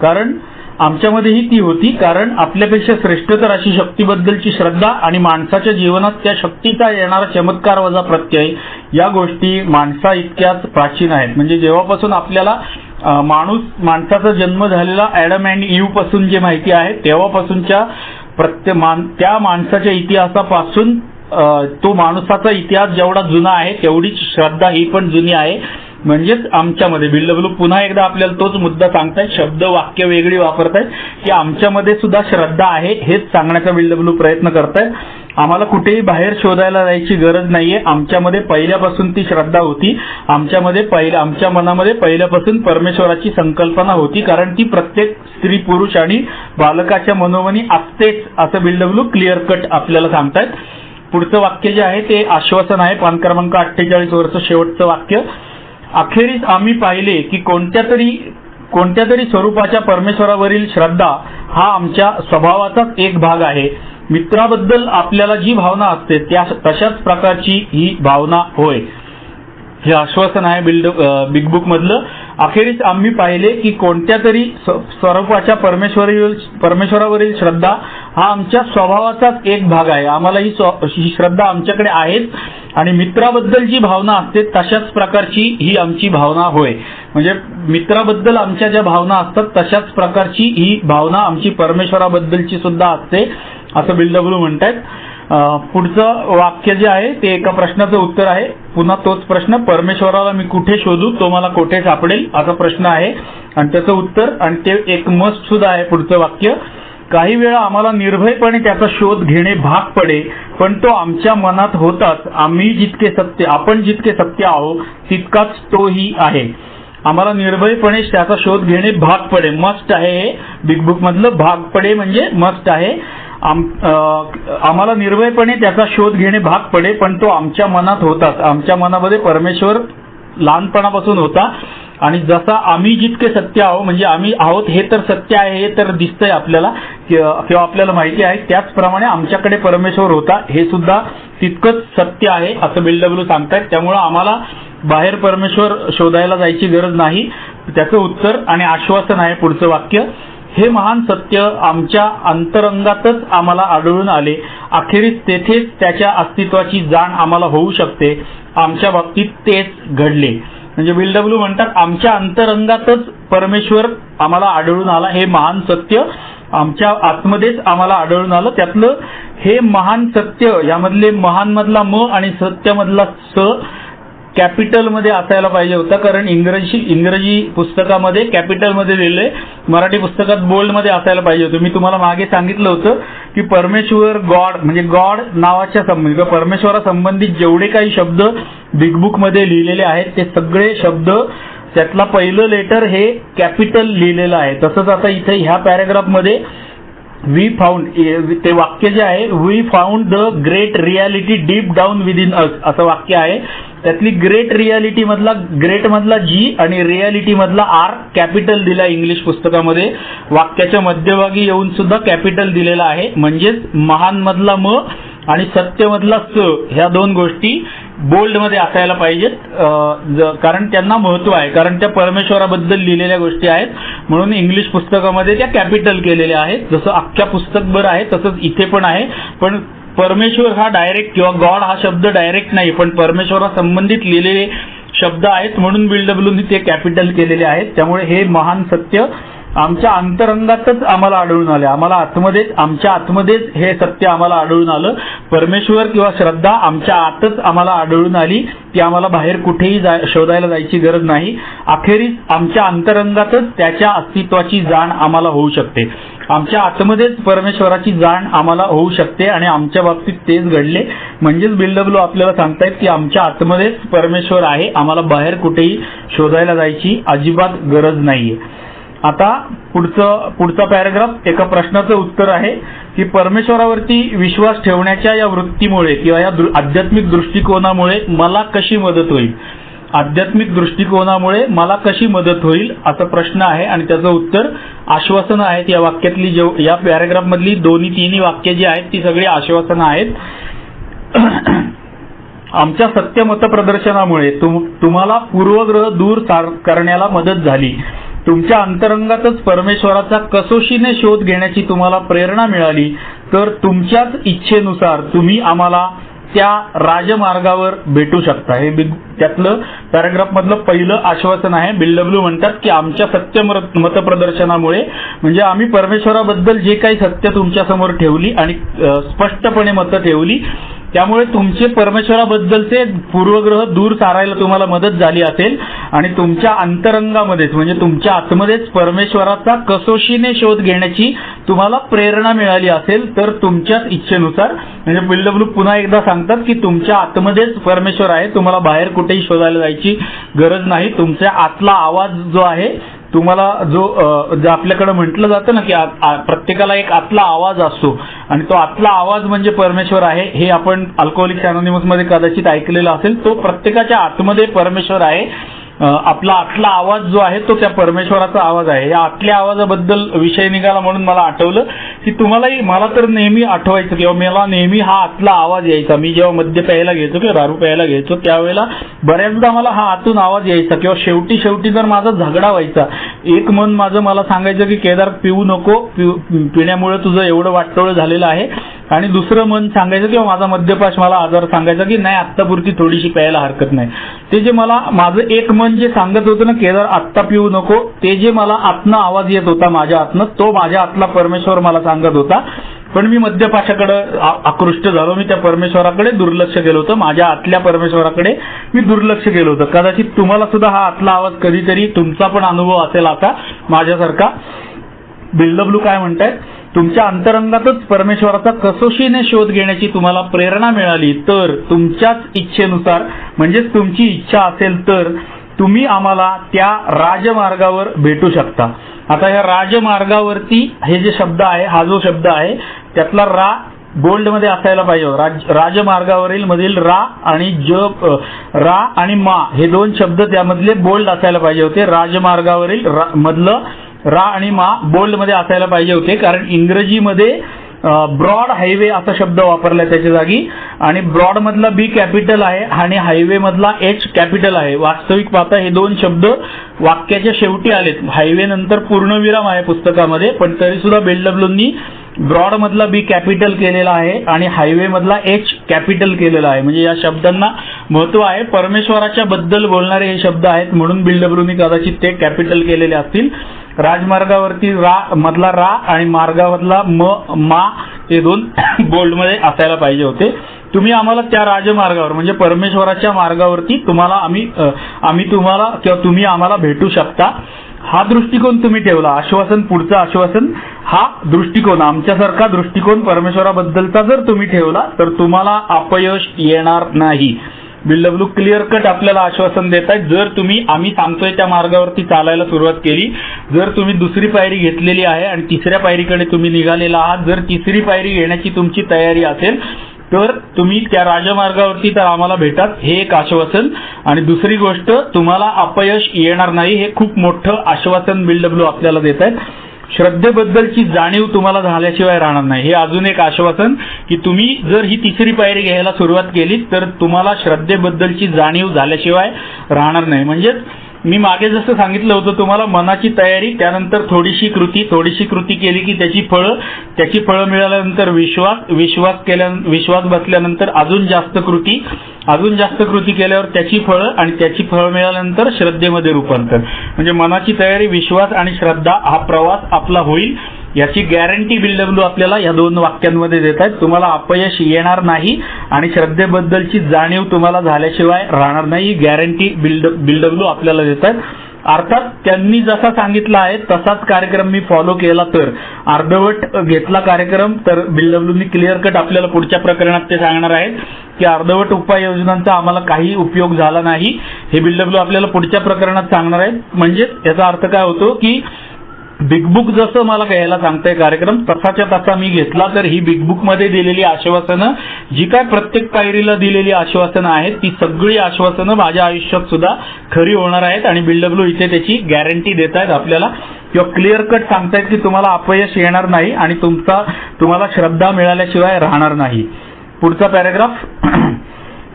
A: कारण आमच्यामध्येही ती होती, कारण आपल्यापेक्षा श्रेष्ठ तर अशी शक्तीबद्दलची श्रद्धा आणि माणसाच्या जीवनात त्या शक्तीचा येणारा चमत्कार वजा प्रत्यय या गोष्टी माणसा इतक्याच प्राचीन आहेत. म्हणजे जेव्हापासून आपल्याला माणसाचा जन्म झालेला ॲडम अँड ईव्ह पासून जे माहिती आहे तेव्हापासूनच्या त्या माणसाच्या इतिहासापासून तो माणसाचा इतिहास जेवढा जुना आहे तेवढीच श्रद्धा ही पण जुनी आहे. म्हणजेच आमच्यामध्ये बिल्डब्ल्यू पुन्हा एकदा आपल्याला तोच मुद्दा सांगतायत, शब्द वाक्य वेगळी वापरतायत की आमच्यामध्ये सुद्धा श्रद्धा आहे हेच सांगण्याचा बिल्डब्ल्यू प्रयत्न करतायत. आम्हाला कुठेही बाहेर शोधायला जायची गरज नाहीये, आमच्यामध्ये पहिल्यापासून ती श्रद्धा होती, आमच्या मनामध्ये पहिल्यापासून परमेश्वराची संकल्पना होती. कारण ती प्रत्येक स्त्री पुरुष आणि बालकाच्या मनोमनी असतेच असं बिल्डब्ल्यू क्लिअर कट आपल्याला सांगतायत. पुढचं वाक्य जे आहे ते आश्वासन आहे, पान क्रमांक 48 वरचं शेवटचं वाक्य. अखेरीस आम्ही पाहिले की कोणत्या तरी स्वरूपाच्या परमेश्वरावरील श्रद्धा हा आमच्या स्वभावाचाच एक भाग आहे. मित्राबद्दल आपल्याला जी भावना असते त्या तशाच प्रकारची ही भावना होय. हे आश्वासन आहे बिग बुक मधलं.
B: अखेरीस आम्ही पाहिले की कोणत्या तरी स्वरूपाच्या परमेश्वरावरील श्रद्धा हा आमच्या स्वभावाचाच एक भाग आहे. आम्हाला ही श्रद्धा आमच्याकडे आहेच आणि मित्राबद्दल जी भावना असते तशाच प्रकारची ही आमची भावना होय. म्हणजे मित्राबद्दल आमच्या ज्या भावना असतात तशाच प्रकारची ही भावना आमची परमेश्वराबद्दलची सुद्धा असते असं बिलडब्ल्यू म्हणतात. पुढचं वाक्य जे आहे ते एका प्रश्नाचं उत्तर आहे. पुन्हा तोच प्रश्न, परमेश्वराला मी कुठे शोधू, तो मला कुठे सापडेल असा प्रश्न आहे आणि त्याचं उत्तर, आणि ते एक मस्ट सुद्धा आहे पुढचं वाक्य. काही वेळा आम्हाला निर्भयपणे त्याचा शोध घेणे भाग पडे, पण तो आमच्या मनात होताच आपण जितके सत्य आहोत तितकाच तोही आहे. आम्हाला निर्भयपणे त्याचा शोध घेणे भाग पडे, मस्ट आहे. हे बिग बुक मधलं भाग पडे म्हणजे मस्ट आहे. आम्हाला निर्भयपणे त्याचा शोध घेणे भाग पडे, पण तो आमच्या मनात होताच. आमच्या मनामध्ये परमेश्वर लहानपणापासून होता आणि जसा आम्ही जितके सत्य आहोत म्हणजे आम्ही आहोत हे तर सत्य आहे, हे तर दिसतंय आपल्याला किंवा आपल्याला माहिती आहे, त्याचप्रमाणे आमच्याकडे परमेश्वर होता हे सुद्धा तितकंच सत्य आहे असं बिलडब्ल्यू सांगतायत. त्यामुळे आम्हाला बाहेर परमेश्वर शोधायला जायची गरज नाही. त्याचं उत्तर आणि आश्वासन आहे पुढचं वाक्य. हे महान सत्य आमच्या अंतरंगातच आम्हाला आढळून आले. अखेरीस तेथेच त्याच्या अस्तित्वाची जाण आम्हाला होऊ शकते. आमच्या बाबतीत तेच घडले. म्हणजे बिलडब्ल्यू म्हणतात आमच्या अंतरंगातच परमेश्वर आम्हाला आढळून आला. हे महान सत्य आमच्या आतमध्येच आम्हाला आढळून आलं. त्यातलं हे महान सत्य, यामधले महान मधला म आणि सत्य मधला स कॅपिटल मध्ये असायला पाहिजे होता, कारण इंग्रजी पुस्तकामध्ये कॅपिटल मध्ये लिहिलंय, मराठी पुस्तकात बोल्ड मध्ये असायला पाहिजे होतं. मी तुम्हाला मागे सांगितलं होतं की परमेश्वर गॉड म्हणजे गॉड नावाच्या संबंधित परमेश्वरा संबंधित जेवढे काही शब्द बिग बुक मध्ये लिहिलेले आहेत ते सगळे शब्द त्यातला पहिलं लेटर हे कॅपिटल लिहिलेलं आहे. तसंच आता इथे ह्या पॅराग्राफ मध्ये वी फाउंड ते वाक्य जे आहे, we found the great reality deep down within us असं वाक्य आहे. त्यातली ग्रेट रियालिटी मधला ग्रेट मधला जी आणि रियालिटी मधला आर कॅपिटल दिला इंग्लिश पुस्तकामध्ये. वाक्याच्या मध्यभागी येऊन सुद्धा कॅपिटल दिलेला आहे. म्हणजेच महान मधला म आणि सत्य मधला स ह्या दोन गोष्टी बोल्ड मध्ये असायला पाहिजेत, कारण त्यांना महत्व आहे, कारण त्या परमेश्वराबद्दल लिहिलेल्या गोष्टी आहेत म्हणून इंग्लिश पुस्तकामध्ये त्या कॅपिटल केलेल्या आहेत. जसं अख्ख्या पुस्तकभर आहे तसंच इथे पण आहे. पण परमेश्वर हा डायरेक्ट किंवा गॉड हा शब्द डायरेक्ट नाही, पण परमेश्वरा संबंधित लिहिलेले शब्द आहेत म्हणून बिलडब्ल्यूनी ते कॅपिटल केलेले आहेत. त्यामुळे हे महान सत्य आमच्या अंतरंगातच आम्हाला आढळून आले. आमच्या आतमध्येच हे सत्य आम्हाला आढळून आलं. परमेश्वर किंवा श्रद्धा आमच्या आतच आम्हाला आढळून आली. ती आम्हाला बाहेर कुठेही शोधायला जायची गरज नाही. अखेरीस आमच्या अंतरंगातच त्याच्या अस्तित्वाची जाण आम्हाला होऊ शकते. आमच्या आतमध्येच परमेश्वराची जाण आम्हाला होऊ शकते आणि आमच्या बाबतीत तेच घडले. म्हणजेच बिलडब्ल्यू आपल्याला सांगतायत की आमच्या आतमध्येच परमेश्वर आहे, आम्हाला बाहेर कुठेही शोधायला जायची अजिबात गरज नाहीये. आता पुढचा पॅराग्राफ एका प्रश्नाचं उत्तर आहे की परमेश्वरावरती विश्वास ठेवण्याच्या या वृत्तीमुळे किंवा या आध्यात्मिक दृष्टिकोनामुळे मला कशी मदत होईल. आध्यात्मिक दृष्टिकोनामुळे मला कशी मदत होईल असा प्रश्न आहे आणि त्याचं उत्तर आश्वासन आहेत. या वाक्यातली या पॅराग्राफ मधली तिन्ही वाक्य जी आहेत ती सगळी आश्वासन आहेत. आमच्या सत्य मत प्रदर्शनामुळे तुम्हाला पूर्वग्रह दूर करण्याला मदत झाली. तुमच्या अंतरंगातच परमेश्वराचा कसोशीने शोध घेण्याची तुम्हाला प्रेरणा मिळाली. तर तुमच्याच इच्छेनुसार तुम्ही आम्हाला त्या राजमार्गावर भेटू शकता. हे त्यातलं पॅराग्राफ मधलं पहिलं आश्वासन आहे. बिलडब्ल्यू म्हणतात की आमच्या सत्य मतप्रदर्शनामुळे म्हणजे आम्ही परमेश्वराबद्दल जे काही सत्य तुमच्या समोर ठेवली आणि स्पष्टपणे मतं ठेवली त्यामुळे तुमचे परमेश्वराबद्दलचे पूर्वग्रह दूर सारायला तुम्हाला मदत झाली असेल आणि तुमच्या अंतरंगामध्येच म्हणजे तुमच्या आतमध्येच परमेश्वराचा कसोशीने शोध घेण्याची तुम्हाला प्रेरणा मिळाली असेल तर तुमच्याच इच्छेनुसार म्हणजे बिलडब्ल्यू पुन्हा एकदा सांगतात की तुमच्या आतमध्येच परमेश्वर आहे, तुम्हाला बाहेर कुठेही शोधायला जायची गरज नाही. तुमच्या आतला आवाज जो आहे तुम्हाला जो आपल्याकडे म्हटलं जातं ना की प्रत्येकाला एक आतला आवाज असतो आणि तो आतला आवाज म्हणजे परमेश्वर आहे. हे आपण अल्कोहोलिक्स अनोनिमस मध्ये कदाचित ऐकलेलं असेल. तो प्रत्येकाच्या आतमध्ये परमेश्वर आहे
A: आपला आतला आवाज जो आहे तो त्या परमेश्वराचा आवाज आहे. या आतल्या आवाजाबद्दल विषय निघाला म्हणून मला आठवलं की तुम्हालाही, मला तर नेहमी आठवायचं किंवा मला नेहमी हा आतला आवाज यायचा. मी जेव्हा मद्य प्यायला घ्यायचो किंवा दारू प्यायला घ्यायचो त्यावेळेला बऱ्याचदा मला हा आतून आवाज यायचा किंवा शेवटी जर माझा झगडा व्हायचा, एक मन माझं मला सांगायचं की केदार पिऊ नको, पिण्यामुळे तुझं एवढं वाटोळं झालेलं आहे, आणि दुसरं मन सांगायचं किंवा माझा मद्यपाश मला आजार सांगायचा की नाही आत्तापुरती थोडीशी प्यायला हरकत नाही. ते जे मला माझं एक मन जे सांगत होतं ना केदार आत्ता पिऊ नको, ते जे मला आतनं आवाज येत होता माझ्या आतनं, तो माझ्या आतला परमेश्वर मला सांगत होता. पण मी मद्यपाशाकडे आकृष्ट झालो, मी त्या परमेश्वराकडे दुर्लक्ष केलं होतं, माझ्या आतल्या परमेश्वराकडे मी दुर्लक्ष केलं होतं. कदाचित तुम्हाला सुद्धा हा आतला आवाज कधीतरी तुमचा पण अनुभव असेल आता माझ्यासारखा. बिल्डब्ल्यू काय म्हणतायत, तुमच्या अंतरंगातच परमेश्वराचा कसोशीने शोध घेण्याची तुम्हाला प्रेरणा मिळाली तर तुमच्याच इच्छेनुसार, म्हणजेच तुमची इच्छा असेल तर तुम्ही आम्हाला त्या राजमार्गावर भेटू शकता. आता या राजमार्गावरती हे जे शब्द आहे, हा जो शब्द आहे त्यातला रा बोल्ड मध्ये असायला पाहिजे. राजमार्गावरील मधील रा आणि रा आणि मा हे दोन शब्द त्यामधले बोल्ड असायला पाहिजे होते. राजमार्गावरील मधलं रा आणि मा बोल्ड मध्ये असायला पाहिजे होते, कारण इंग्रजीमध्ये ब्रॉड हायवे असा शब्द वापरलाय त्याच्या जागी, आणि ब्रॉड मधला बी कॅपिटल आहे आणि हायवे मधला एच कॅपिटल आहे. वास्तविक पाहता हे दोन शब्द वाक्याच्या शेवटी आलेत. हायवे नंतर पूर्णविराम आहे पुस्तकामध्ये, पण तरी सुद्धा बिल्डब्ल्यूंनी ब्रॉड मधला बी कॅपिटल केलेला आहे आणि हायवे मधला एच कॅपिटल केलेला आहे. म्हणजे या शब्दांना महत्व आहे. परमेश्वराच्या बद्दल बोलणारे हे शब्द आहेत म्हणून बिल्डब्ल्यूंनी कदाचित ते कॅपिटल केलेले असतील. राजमार्गावरती रा मधला रा आणि मार्गामधला मा हे दोन बोल्ड मध्ये असायला पाहिजे होते. तुम्ही आम्हाला त्या राजमार्गावर म्हणजे परमेश्वराच्या मार्गावरती आम्ही तुम्हाला किंवा तुम्ही आम्हाला भेटू शकता. हा दृष्टिकोन तुम्ही ठेवला. आश्वासन, पुढचं आश्वासन, हा दृष्टिकोन, आमच्यासारखा दृष्टिकोन परमेश्वराबद्दलचा जर तुम्ही ठेवला तर तुम्हाला अपयश येणार नाही. बिल्डब्ल्यू क्लिअर कट आपल्याला आश्वासन देत आहेत. जर तुम्ही आम्ही सांगतोय त्या मार्गावरती चालायला सुरुवात केली, जर तुम्ही दुसरी पायरी घेतलेली आहे आणि तिसऱ्या पायरीकडे तुम्ही निघालेला आहात, जर तिसरी पायरी घेण्याची तुमची तयारी असेल तर तुम्ही त्या राजमार्गावरती तर आम्हाला भेटात, हे एक आश्वासन. आणि दुसरी गोष्ट, तुम्हाला अपयश येणार नाही, हे खूप मोठं आश्वासन बिल्डब्ल्यू आपल्याला देत आहेत. श्रद्धेबद्दलची जाणीव तुम्हाला झाल्याशिवाय राहणार नाही, हे अजून एक आश्वासन की तुम्ही जर ही तिसरी पायरी घ्यायला सुरुवात केली तर तुम्हाला श्रद्धेबद्दलची जाणीव झाल्याशिवाय राहणार नाही. म्हणजेच मी मागे जसं सांगितलं होतं तुम्हाला, मनाची तयारी, त्यानंतर थोडीशी कृती केली की त्याची फळं मिळाल्यानंतर विश्वास बसल्यानंतर अजून जास्त कृती केल्यावर त्याची फळं, आणि त्याची फळं मिळाल्यानंतर श्रद्धेमध्ये रूपांतर. म्हणजे मनाची तयारी, विश्वास आणि श्रद्धा हा प्रवास आपला होईल याची गॅरंटी बिल्डब्ल्यू आपल्याला या दोन वाक्यांमध्ये देत आहेत. तुम्हाला अपयश येणार नाही आणि श्रद्धेबद्दलची जाणीव तुम्हाला झाल्याशिवाय राहणार नाही, गॅरंटी बिल्डब्ल्यू आपल्याला देत आहेत. अर्थात त्यांनी जसा सांगितला आहे तसाच कार्यक्रम मी फॉलो केला तर, अर्धवट घेतला कार्यक्रम तर बिल्डब्ल्यूनी क्लिअर कट आपल्याला पुढच्या प्रकरणात ते सांगणार आहेत की अर्धवट उपाययोजनांचा आम्हाला काही उपयोग झाला नाही, हे बिल्डब्ल्यू आपल्याला पुढच्या प्रकरणात सांगणार आहेत. म्हणजे याचा अर्थ काय होतो की बिग बुक जसं मला घ्यायला सांगताय कार्यक्रम तसाच्या तसा मी घेतला तर ही बिग बुक मध्ये दिलेली आश्वासनं, जी काय प्रत्येक पायरीला दिलेली आश्वासनं आहेत, ती सगळी आश्वासनं माझ्या आयुष्यात सुद्धा खरी होणार आहेत. आणि बिल्डब्ल्यू इथे त्याची गॅरंटी देत आहेत आपल्याला, किंवा क्लिअर कट सांगतायत की तुम्हाला अपयश येणार नाही आणि तुम्हाला श्रद्धा मिळाल्याशिवाय राहणार नाही. पुढचा पॅराग्राफ.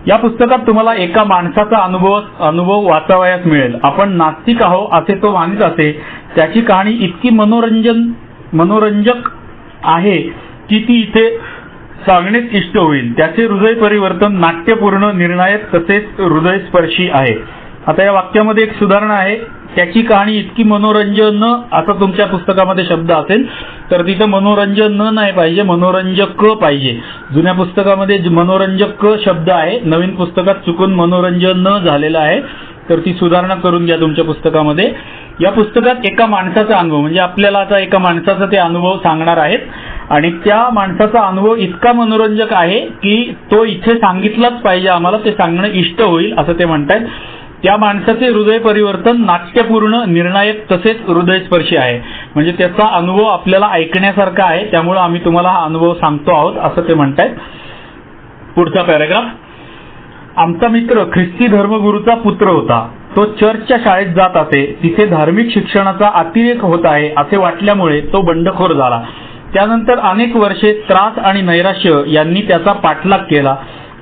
A: या पुस्तकात तुम्हाला एका माणसाचा अनुभव वाचावयास मिळेल. आपण नास्तिक आहो असे तो मानित असे. त्याची कहाणी इतकी मनोरंजक आहे की ती इथे सांगणेच इष्ट होईल. त्याचे हृदय परिवर्तन नाट्यपूर्ण, निर्णायक तसेच हृदयस्पर्शी आहे. आता या वाक्यामध्ये एक सुधारणा आहे. त्याची कहाणी इतकी मनोरंजन असा तुमच्या पुस्तकामध्ये शब्द असेल तर तिथं मनोरंजन नाही पाहिजे, मनोरंजक पाहिजे. जुन्या पुस्तकामध्ये मनोरंजक शब्द आहे, नवीन पुस्तकात चुकून मनोरंजन झालेलं आहे, तर ती सुधारणा करून घ्या तुमच्या पुस्तकामध्ये. या पुस्तकात एका माणसाचा अनुभव, म्हणजे आपल्याला आता एका माणसाचा ते अनुभव सांगणार आहेत आणि त्या माणसाचा अनुभव इतका मनोरंजक आहे की तो इथे सांगितलाच पाहिजे, आम्हाला ते सांगणं इष्ट होईल असं ते म्हणतात. त्या माणसाचे हृदय परिवर्तन नाट्यपूर्ण, निर्णायक तसेच हृदयस्पर्शी आहे. म्हणजे त्याचा अनुभव आपल्याला ऐकण्यासारखा आहे, त्यामुळे आम्ही तुम्हाला हा अनुभव सांगतो आहोत असं ते म्हणतात. पुढचा पॅराग्राफ. आमचा मित्र ख्रिस्ती धर्मगुरूचा पुत्र होता.
B: तो चर्चच्या शाळेत जात असे. तिथे धार्मिक शिक्षणाचा अतिरेक होत आहे असे वाटल्यामुळे तो बंडखोर झाला. त्यानंतर अनेक वर्षे त्रास आणि नैराश्य यांनी त्याचा पाठलाग केला.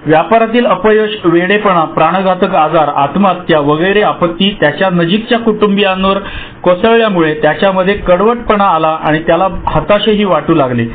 B: व्यापारातील अपयश, वेडेपणा, प्राणघातक आजार, आत्महत्या वगैरे आपत्ती त्याच्या नजीकच्या कुटुंबियांवर कोसळल्यामुळे त्याच्यामध्ये कडवटपणा आला आणि त्याला हताशही वाटू लागले.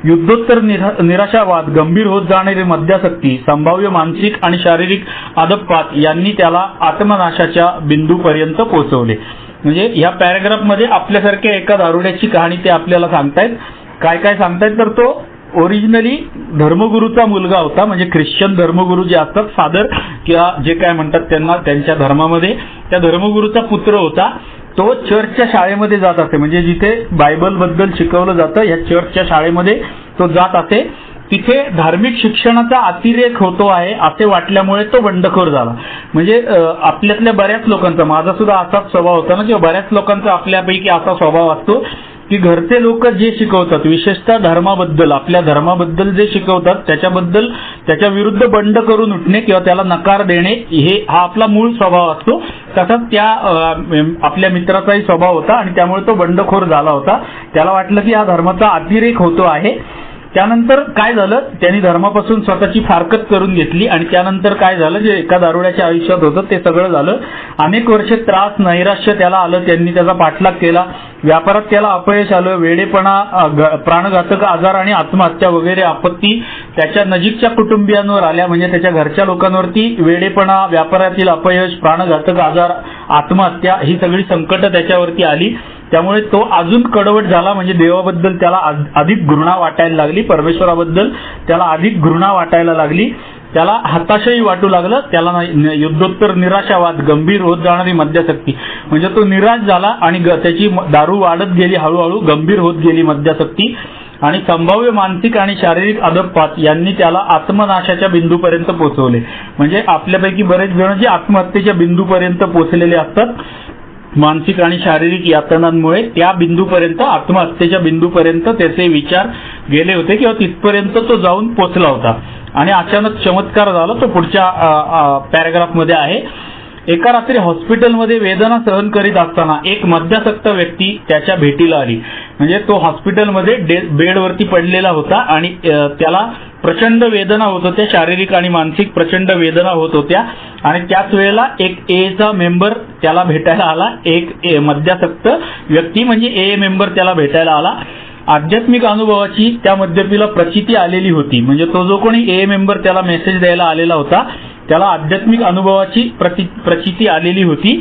B: युद्धोत्तर निराशावाद, गंभीर होत जाणारी मद्यासक्ती, संभाव्य मानसिक आणि शारीरिक अधःपात यांनी त्याला आत्मनाशाच्या बिंदूपर्यंत पोहोचवले. म्हणजे या पॅराग्राफमध्ये आपल्यासारख्या एका दारुड्याची कहाणी ते आपल्याला सांगतायत. काय काय सांगतायत तर तो ओरिजिनली धर्मगुरूचा मुलगा होता. म्हणजे ख्रिश्चन धर्मगुरू जे असतात, फादर किंवा जे काय म्हणतात त्यांना, त्यांच्या धर्मामध्ये त्या धर्मगुरूचा पुत्र होता. तो चर्चच्या शाळेमध्ये जात असे. म्हणजे जिथे बायबल बद्दल शिकवलं जातं या चर्चच्या शाळेमध्ये तो जात असे. तिथे धार्मिक शिक्षणाचा अतिरेक होतो आहे असे वाटल्यामुळे तो बंडखोर झाला. म्हणजे आपल्यातल्या बऱ्याच लोकांचा, माझा सुद्धा असाच स्वभाव होता ना, किंवा बऱ्याच लोकांचा आपल्यापैकी असा स्वभाव असतो की घरचे लोक जे शिकवतात, विशेषतः धर्माबद्दल, आपल्या धर्माबद्दल जे शिकवतात त्याच्याबद्दल त्याच्या विरुद्ध बंड करून उठणे किंवा त्याला नकार देणे हा आपला मूळ स्वभाव असतो. तसाच त्या आपल्या मित्राचाही स्वभाव होता आणि त्यामुळे तो बंडखोर झाला होता. त्याला वाटलं की हा धर्माचा अतिरेक होतो आहे. त्यानंतर काय झालं, त्यांनी धर्मापासून स्वतःची फारकत करून घेतली आणि त्यानंतर काय झालं, जे एका दारुड्याच्या आयुष्यात होतं ते सगळं झालं. अनेक वर्षे त्रास, नैराश्य त्याला आलं. त्यांनी त्याचा पाठलाग केला. व्यापारात त्याला अपयश आलं. वेडेपणा, प्राणघातक आजार आणि आत्महत्या वगैरे आपत्ती त्याच्या नजीकच्या कुटुंबियांवर आल्या. म्हणजे त्याच्या घरच्या लोकांवरती वेडेपणा, व्यापारातील अपयश, प्राणघातक आजार, आत्महत्या ही सगळी संकट त्याच्यावरती आली. त्यामुळे तो अजून कडवट झाला. म्हणजे देवाबद्दल त्याला अधिक घृणा वाटायला लागली, परमेश्वराबद्दल त्याला अधिक घृणा वाटायला लागली. त्याला हताशही वाटू लागलं. त्याला युद्धोत्तर निराशावाद, गंभीर होत जाणारी मद्यासक्ती, म्हणजे तो निराश झाला आणि त्याची दारू वाढत गेली, हळूहळू गंभीर होत गेली मद्यासक्ती. आणि संभाव्य मानसिक आणि शारीरिक अधःपात यांनी त्याला आत्मनाशाच्या बिंदूपर्यंत पोहोचवले. म्हणजे आपल्यापैकी बरेच जण जे आत्महत्येच्या बिंदूपर्यंत पोहोचलेले असतात, मानसिक आणि शारीरिक यातनांमुळे त्या बिंदूपर्यंत, आत्महत्येच्या बिंदूपर्यंत त्याचे विचार गेले होते किंवा तिथपर्यंत तो जाऊन पोहोचला होता. आणि अचानक चमत्कार झाला. तो पुढच्या पॅराग्राफमध्ये आहे. एका रात्री हॉस्पिटलमध्ये वेदना सहन करीत असताना एक मद्यासक्त व्यक्ती त्याच्या भेटीला आली. म्हणजे तो हॉस्पिटलमध्ये बेडवरती पडलेला होता आणि त्याला प्रचंड वेदना होत होत्या, शारीरिक आणि मानसिक प्रचंड वेदना होत होत्या. आणि त्याच वेळेला एक एचा मेंबर त्याला भेटायला आला. एक मद्यासक्त व्यक्ती म्हणजे ए मेंबर त्याला भेटायला आला. आध्यात्मिक अनुभवाची त्या मद्यपीला प्रचिती आलेली होती. म्हणजे तो जो कोणी ए मेंबर त्याला मेसेज द्यायला आलेला होता त्याला आध्यात्मिक अनुभवाची प्रचिती आलेली होती.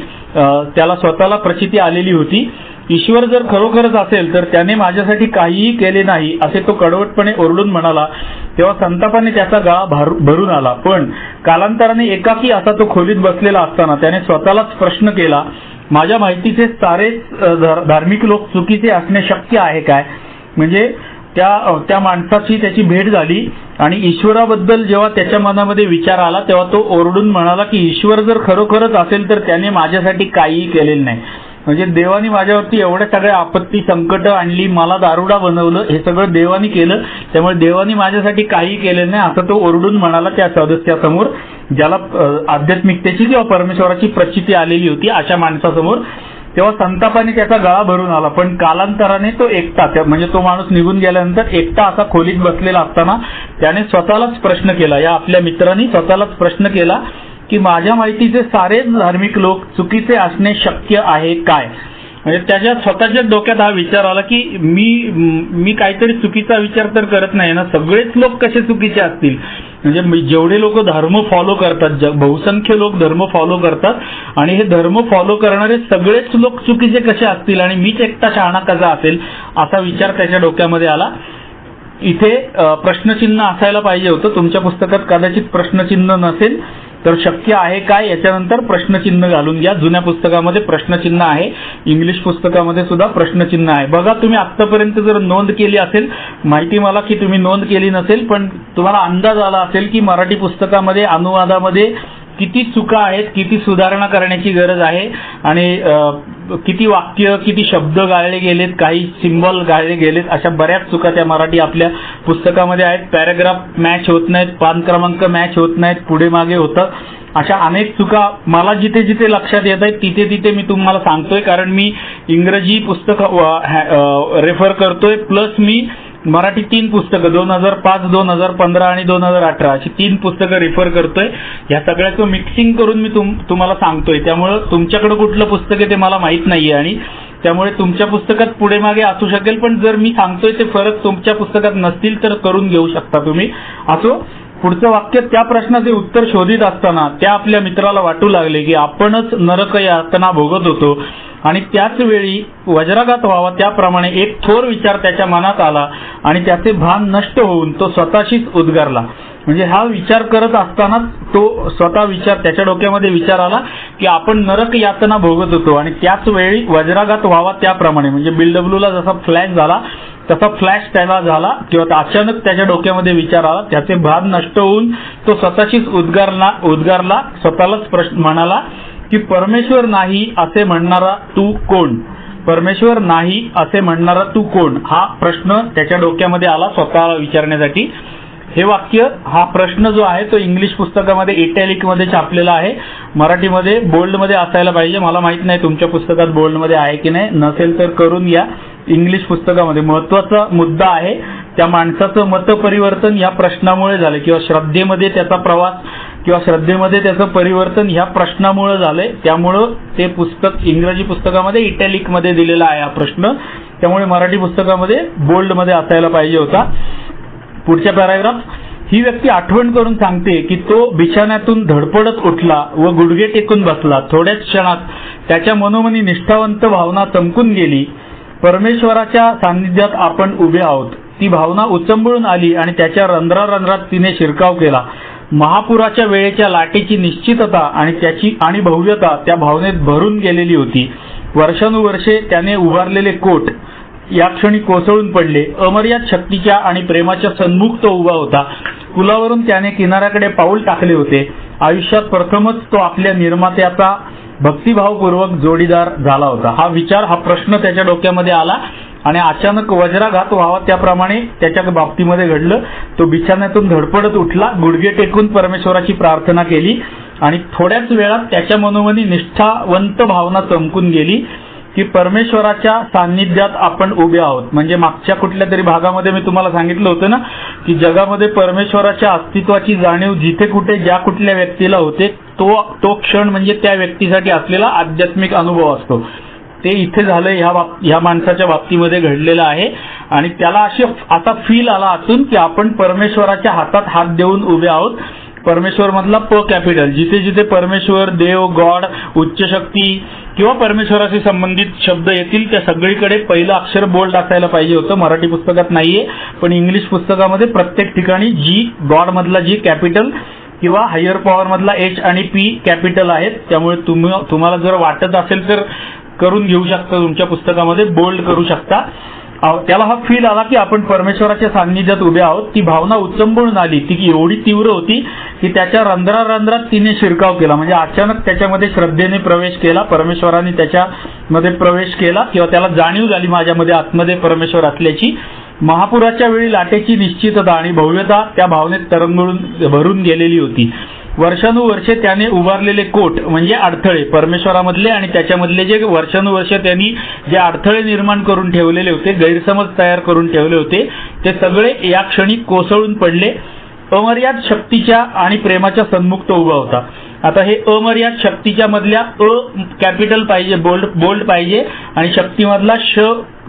B: त्याला स्वतःला प्रचिती आलेली होती. ईश्वर जर खरोखरच असेल तर त्याने माझ्यासाठी काहीही केले नाही असे तो कडवटपणे ओरडून म्हणाला. तेव्हा संतापाने त्याचा गळा भरून आला. पण कालांतराने एकाकी असा तो खोलीत बसलेला असताना त्याने स्वतःलाच प्रश्न केला, माझ्या माहितीचे सारेच धार्मिक लोक चुकीचे असणे शक्य आहे काय? म्हणजे त्या माणसाची त्याची भेट झाली आणि ईश्वराबद्दल जेव्हा त्याच्या मनामध्ये विचार आला तेव्हा तो ओरडून म्हणाला की ईश्वर जर खरोखरच असेल तर त्याने माझ्यासाठी काहीही केलेलं नाही. म्हणजे देवानी माझ्यावरती एवढ्या सगळ्या आपत्ती, संकट आणली, मला दारुडा बनवलं, हे सगळं देवानी केलं, त्यामुळे देवानी माझ्यासाठी काही केलेलं नाही असं तो ओरडून म्हणाला त्या सदस्यासमोर, ज्याला आध्यात्मिकतेची किंवा परमेश्वराची प्रचिती आलेली होती अशा माणसासमोर. तेव्हा संतापाने त्याचा गळा भरून आला. पण कालांतराने तो एकटा, म्हणजे तो माणूस निघून गेल्यानंतर एकटा असा खोलीत बसलेला असताना त्याने स्वतःलाच प्रश्न केला, या आपल्या मित्रांनी स्वतःलाच प्रश्न केला की माझ्या माहितीचे सारेच धार्मिक लोक चुकीचे असणे शक्य आहे काय? म्हणजे त्याच्या स्वतःच्या डोक्यात हा विचार आला की मी काहीतरी चुकीचा विचार तर करत नाही ना, सगळेच लोक कसे चुकीचे असतील? म्हणजे जेवढे लोक धर्म फॉलो करतात, बहुसंख्य लोक धर्म फॉलो करतात आणि हे धर्म फॉलो करणारे सगळेच लोक चुकीचे कसे असतील आणि मीच एकटा शहाणा कसा असेल असा विचार त्याच्या डोक्यामध्ये आला. इथे प्रश्नचिन्ह असायला पाहिजे होतं. तुमच्या पुस्तकात कदाचित प्रश्नचिन्ह नसेल तर शक्य आहे काय याच्यानंतर प्रश्नचिन्ह घालून घ्या. जुन्या पुस्तकामध्ये प्रश्नचिन्ह आहे, इंग्लिश पुस्तकामध्ये सुद्धा प्रश्नचिन्ह आहे. बघा, तुम्ही आतापर्यंत जर नोंद केली असेल, माहिती मला की तुम्ही नोंद केली नसेल, पण तुम्हाला अंदाज आला असेल की मराठी पुस्तकामध्ये, अनुवादामध्ये किती चुका आहेत, किती सुधारणा करण्याची गरज आहे. आणि किती वाक्य, किती शब्द गाळले गेलेत, काही सिम्बॉल गाळले गेलेत, अशा बऱ्याच चुका त्या मराठी आपल्या पुस्तकामध्ये आहेत. पॅराग्राफ मॅच होत नाहीत, पान क्रमांक मॅच होत नाहीत, पुढे मागे होतं. अशा अनेक चुका मला जिथे जिथे लक्षात येत आहेत तिथे तिथे मी तुम्हाला सांगतोय, कारण मी इंग्रजी पुस्तक रेफर करतोय, प्लस मी मराठी 3 पुस्तकं 2005, 2015 आणि 2018 अशी 3 पुस्तकं रेफर करतोय. या सगळ्याचं मिक्सिंग करून मी तुम्हाला सांगतोय. त्यामुळे तुमच्याकडे कुठलं पुस्तक आहे ते मला माहित नाहीये आणि त्यामुळे तुमच्या पुस्तकात पुढे मागे असू शकेल, पण जर मी सांगतोय ते फरक तुमच्या पुस्तकात नसतील तर करून घेऊ शकता तुम्ही. असो, पुढचं वाक्य, त्या प्रश्नाचे उत्तर शोधित असताना त्या आपल्या मित्राला वाटू लागले की आपणच नरक यातना भोगत होतो आणि त्याच वेळी वज्राघात व्हावा त्याप्रमाणे एक थोर विचार त्याच्या मनात आला आणि त्याचे भान नष्ट होऊन तो स्वतःशीच उद्गारला. म्हणजे हा विचार करत असतानाच तो स्वतः विचार, त्याच्या डोक्यामध्ये विचार आला की आपण नरक यातना भोगत होतो आणि त्याच वेळी वज्राघात व्हावा त्याप्रमाणे, म्हणजे बिलडब्ल्यूला जसा फ्लॅश झाला तसा फ्लॅश त्याला झाला किंवा अचानक त्याच्या डोक्यामध्ये विचार आला, त्याचे भान नष्ट होऊन तो स्वतःशीच उद्गारला, स्वतःलाच प्रश्न म्हणाला की परमेश्वर नाही असे म्हणणारा तू कोण? परमेश्वर नाही असे म्हणणारा तू कोण? हा प्रश्न त्याच्या डोक्यामध्ये आला स्वतःला विचारण्यासाठी. हे वाक्य, हा प्रश्न जो आहे तो इंग्लिश पुस्तकामध्ये इटॅलिक मध्ये छापलेला आहे, मराठीमध्ये बोल्ड मध्ये असायला पाहिजे. मला माहित नाही तुमच्या पुस्तकात बोल्ड मध्ये आहे की नाही, नसेल तर करून घ्या. इंग्लिश पुस्तकामध्ये महत्वाचा मुद्दा आहे, त्या माणसाचं मतपरिवर्तन या प्रश्नामुळे झाले किंवा श्रद्धेमध्ये त्याचा प्रवास किंवा श्रद्धेमध्ये त्याचं परिवर्तन ह्या प्रश्नामुळे झालंय. त्यामुळं ते पुस्तक इंग्रजी पुस्तकामध्ये इटॅलिक मध्ये दिलेला आहे हा प्रश्न, त्यामुळे मराठी पुस्तकामध्ये बोल्ड मध्ये असायला पाहिजे होता. पुढच्या पॅराग्राफ, ही व्यक्ती आठवण करून सांगते की तो बिछाण्यातून धडपडत उठला व गुडघे टेकून बसला. थोड्याच क्षणात त्याच्या मनोमनी निष्ठावंत भावना चमकून गेली. परमेश्वराच्या सान्निध्यात आपण उभे आहोत. ती भावना उचंबळून आली आणि त्याच्या रंध्रारंध्रात तिने शिरकाव केला. महापुराच्या वेळेच्या लाटेची निश्चितता आणि त्याची आणि भव्यता त्या भावनेत भरून गेलेली होती. वर्षानुवर्षे त्याने उभारलेले कोट या क्षणी कोसळून पडले. अमर्याद शक्तीच्या आणि प्रेमाच्या सन्मुख तो उभा होता. पुलावरून त्याने किनाऱ्याकडे पाऊल टाकले होते. आयुष्यात प्रथमच तो आपल्या निर्मात्याचा भक्तिभावपूर्वक जोडीदार झाला होता. हा विचार, हा प्रश्न त्याच्या डोक्यामध्ये आला आणि अचानक वज्राघात व्हावा त्याप्रमाणे त्याच्या बाबतीमध्ये घडलं. तो बिछाण्यातून धडपडत उठला, गुडघे टेकून परमेश्वराची प्रार्थना केली आणि थोड्याच वेळात त्याच्या मनोमनी निष्ठावंत भावना चमकून गेली की परमेश्वराच्या सान्निध्यात आपण उभे आहोत. म्हणजे मागच्या कुठल्या तरी भागामध्ये मी तुम्हाला सांगितलं होतं ना की जगामध्ये परमेश्वराच्या अस्तित्वाची जाणीव जिथे कुठे ज्या कुठल्या व्यक्तीला होते तो क्षण म्हणजे त्या व्यक्तीसाठी असलेला आध्यात्मिक अनुभव असतो. ते इथे झालं, ह्या माणसाच्या बाबतीमध्ये घडलेलं आहे आणि त्याला असा फील आला आतून की आपण परमेश्वराच्या हातात हात देऊन उभे आहोत. परमेश्वर मधला प कॅपिटल, जिथे जिथे परमेश्वर, देव, गॉड, उच्च शक्ती किंवा परमेश्वराशी संबंधित शब्द येतील त्या सगळीकडे पहिलं अक्षर बोल्ड असायला पाहिजे होतं. मराठी पुस्तकात नाहीये, पण इंग्लिश पुस्तकामध्ये प्रत्येक ठिकाणी जी, गॉड मधला जी कॅपिटल किंवा हायर पॉवर मधला एच आणि पी कॅपिटल आहेत. त्यामुळे तुम्हाला जर वाटत असेल तर करून घेऊ शकता, तुमच्या पुस्तकामध्ये बोल्ड करू शकता. त्याला हा फील आला की आपण परमेश्वराच्या सान्निध्यात उभे आहोत. ती भावना उचंबळून आली, ती एवढी तीव्र होती की त्याच्या रंध्रारंध्रात तिने शिरकाव केला. म्हणजे अचानक त्याच्यामध्ये श्रद्धेने प्रवेश केला, परमेश्वराने त्याच्यामध्ये प्रवेश केला किंवा त्याला जाणीव झाली माझ्यामध्ये आतमध्ये परमेश्वर असल्याची. महापुराच्या वेळी लाटेची निश्चितता आणि भव्यता त्या भावनेत तरंगळून भरून गेलेली होती. वर्षानुवर्षे त्याने उभारलेले कोट म्हणजे अडथळे, परमेश्वरामधले आणि त्याच्यामधले जे वर्षानुवर्ष त्यांनी जे अडथळे निर्माण करून ठेवलेले होते, गैरसमज तयार करून ठेवले होते, ते सगळे या क्षणी कोसळून पडले. अमर्याद शक्तीच्या आणि प्रेमाच्या सन्मुख तो उभा होता. आता हे अमर्याद शक्तीच्या मधल्या अ कॅपिटल पाहिजे, बोल्ड पाहिजे आणि शक्तीमधला श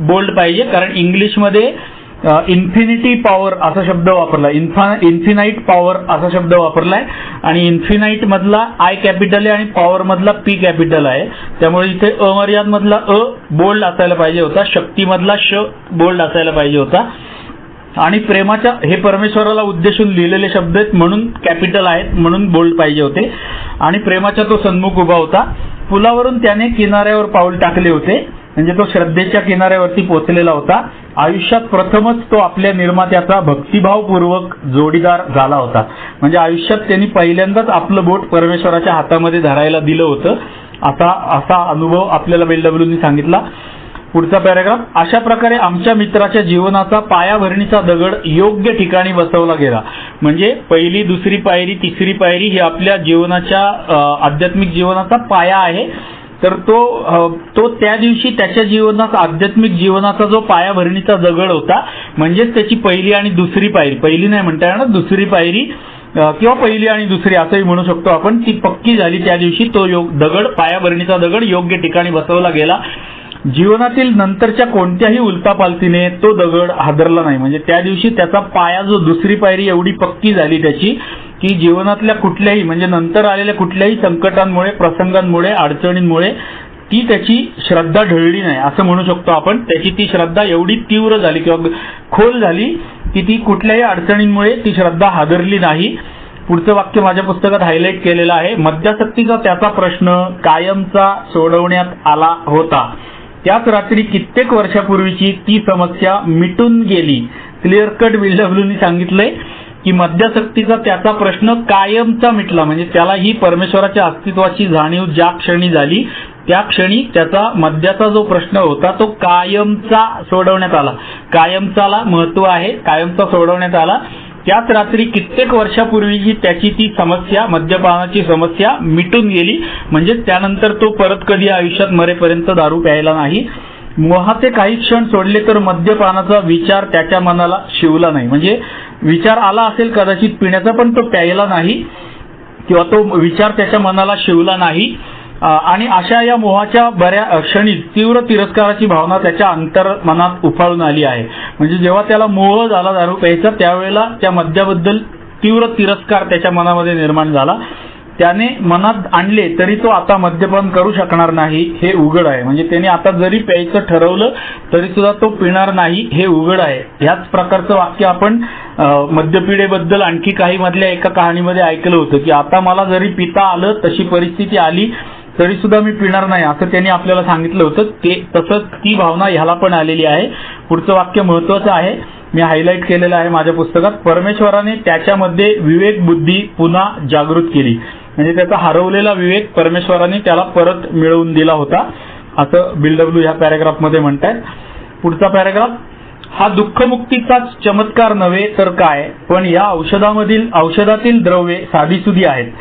B: बोल्ड पाहिजे, कारण इंग्लिशमध्ये इन्फिनिटी पॉवर असा शब्द वापरला, इन्फिनाइट पॉवर असा शब्द वापरलाय आणि इन्फिनाइट मधला आय कॅपिटल आहे आणि पॉवर मधला पी कॅपिटल आहे. त्यामुळे इथे अमर्याद मधला अ बोल्ड असायला पाहिजे होता, शक्ती मधला श बोल्ड असायला पाहिजे होता आणि प्रेमाच्या, हे परमेश्वराला उद्देशून लिहिलेले शब्द आहेत म्हणून कॅपिटल आहेत, म्हणून बोल्ड पाहिजे होते. आणि प्रेमाच्या तो सन्मुख उभा होता. पुलावरून त्याने किनाऱ्यावर पाऊल टाकले होते, म्हणजे तो श्रद्धेच्या किनाऱ्यावरती पोहोचलेला होता. आयुष्यात प्रथमच तो आपल्या निर्मात्याचा भक्तिभावपूर्वक जोडीदार झाला होता. म्हणजे आयुष्यात त्यांनी पहिल्यांदाच आपलं बोट परमेश्वराच्या हातामध्ये धरायला दिलं होतं असा अनुभव आपल्याला BLWनी सांगितला. पुढचा पॅराग्राफ. अशा प्रकारे आमच्या मित्राच्या जीवनाचा पायाभरणीचा दगड योग्य ठिकाणी बसवला गेला. म्हणजे पहिली, दुसरी पायरी, तिसरी पायरी ही आपल्या जीवनाच्या आध्यात्मिक जीवनाचा पाया आहे. तर तो त्या दिवशी त्याच्या जीवनाचा आध्यात्मिक जीवनाचा जो पायाभरणीचा दगड होता, म्हणजेच त्याची पहिली आणि दुसरी पायरी, पहिली नाही म्हणता येणार, दुसरी पायरी किंवा पहिली आणि दुसरी असंही म्हणू शकतो आपण, ती पक्की झाली त्या दिवशी. तो दगड, पायाभरणीचा दगड योग्य ठिकाणी बसवला गेला. जीवनातील नंतरच्या कोणत्याही उलटापालतीने तो दगड हादरला नाही. म्हणजे त्या दिवशी त्याचा पाया जो दुसरी पायरी एवढी पक्की झाली त्याची, की जीवनातल्या कुठल्याही, म्हणजे नंतर आलेल्या कुठल्याही संकटांमुळे, प्रसंगांमुळे, अडचणींमुळे ती त्याची श्रद्धा ढळली नाही असं म्हणू शकतो आपण. त्याची ती श्रद्धा एवढी तीव्र झाली किंवा खोल झाली की ती कुठल्याही अडचणींमुळे ती श्रद्धा हादरली नाही. पुढचं वाक्य माझ्या पुस्तकात हायलाईट केलेलं आहे. मद्यासक्तीचा त्याचा प्रश्न कायमचा सोडवण्यात आला होता. त्याच रात्री कित्येक वर्षापूर्वीची ती समस्या मिटून गेली. क्लिअर कट BLWनी सांगितलंय की मद्यासक्तीचा त्याचा प्रश्न कायमचा मिटला. म्हणजे त्याला ही परमेश्वराच्या अस्तित्वाची जाणीव ज्या क्षणी झाली, त्या क्षणी त्याचा मद्याचा जो प्रश्न होता तो कायमचा सोडवण्यात आला. कायमचाला महत्व आहे, कायमचा सोडवण्यात आला. त्याच रात्री कित्येक वर्षापूर्वीची त्याची ती समस्या, मद्यपानाची समस्या मिटून गेली. म्हणजे त्यानंतर तो परत कधी आयुष्यात मरेपर्यंत दारू प्यायला नाही. मोहाचे काही क्षण सोडले तर मद्यपानाचा विचार त्याच्या मनाला शिवला नाही. म्हणजे विचार आला असेल कदाचित पिण्याचा, पण तो प्यायला नाही किंवा तो विचार त्याच्या मनाला शिवला नाही. आणि अशा या मोहाच्या बऱ्या क्षणी तीव्र तिरस्काराची भावना त्याच्या अंतर्मनात उफाळून आली आहे. म्हणजे जेव्हा त्याला मोह झाला दारू प्यायचा, त्यावेळेला त्या मद्याबद्दल तीव्र तिरस्कार त्याच्या मनामध्ये निर्माण झाला. त्याने मनात आणले तरी तो आता मद्यपान करू शकणार नाही हे उघड आहे. म्हणजे त्याने आता जरी प्यायचं ठरवलं तरी सुद्धा तो पिणार नाही हे उघड आहे. ह्याच प्रकारचं वाक्य आपण मद्यपिढेबद्दल आणखी काही मधल्या एका कहाणीमध्ये ऐकलं होतं की आता मला जरी पिता आलं, तशी परिस्थिती आली तरी सुद्धा मी पिणार नाही असं त्यांनी आपल्याला सांगितलं होतं. ते तसंच ती भावना ह्याला पण आलेली आहे. पुढचं वाक्य महत्वाचं आहे, मी हायलाईट केलेलं आहे माझ्या पुस्तकात. परमेश्वराने त्याच्यामध्ये विवेक बुद्धी पुन्हा जागृत केली. म्हणजे त्याचा हरवलेला विवेक परमेश्वराने त्याला परत मिळवून दिला होता असं BLW ह्या पॅराग्राफमध्ये म्हणतात. पुढचा पॅराग्राफ. हा दुःखमुक्तीचाच चमत्कार नव्हे तर काय, पण या औषधातील द्रव्ये साधीसुधी आहेत.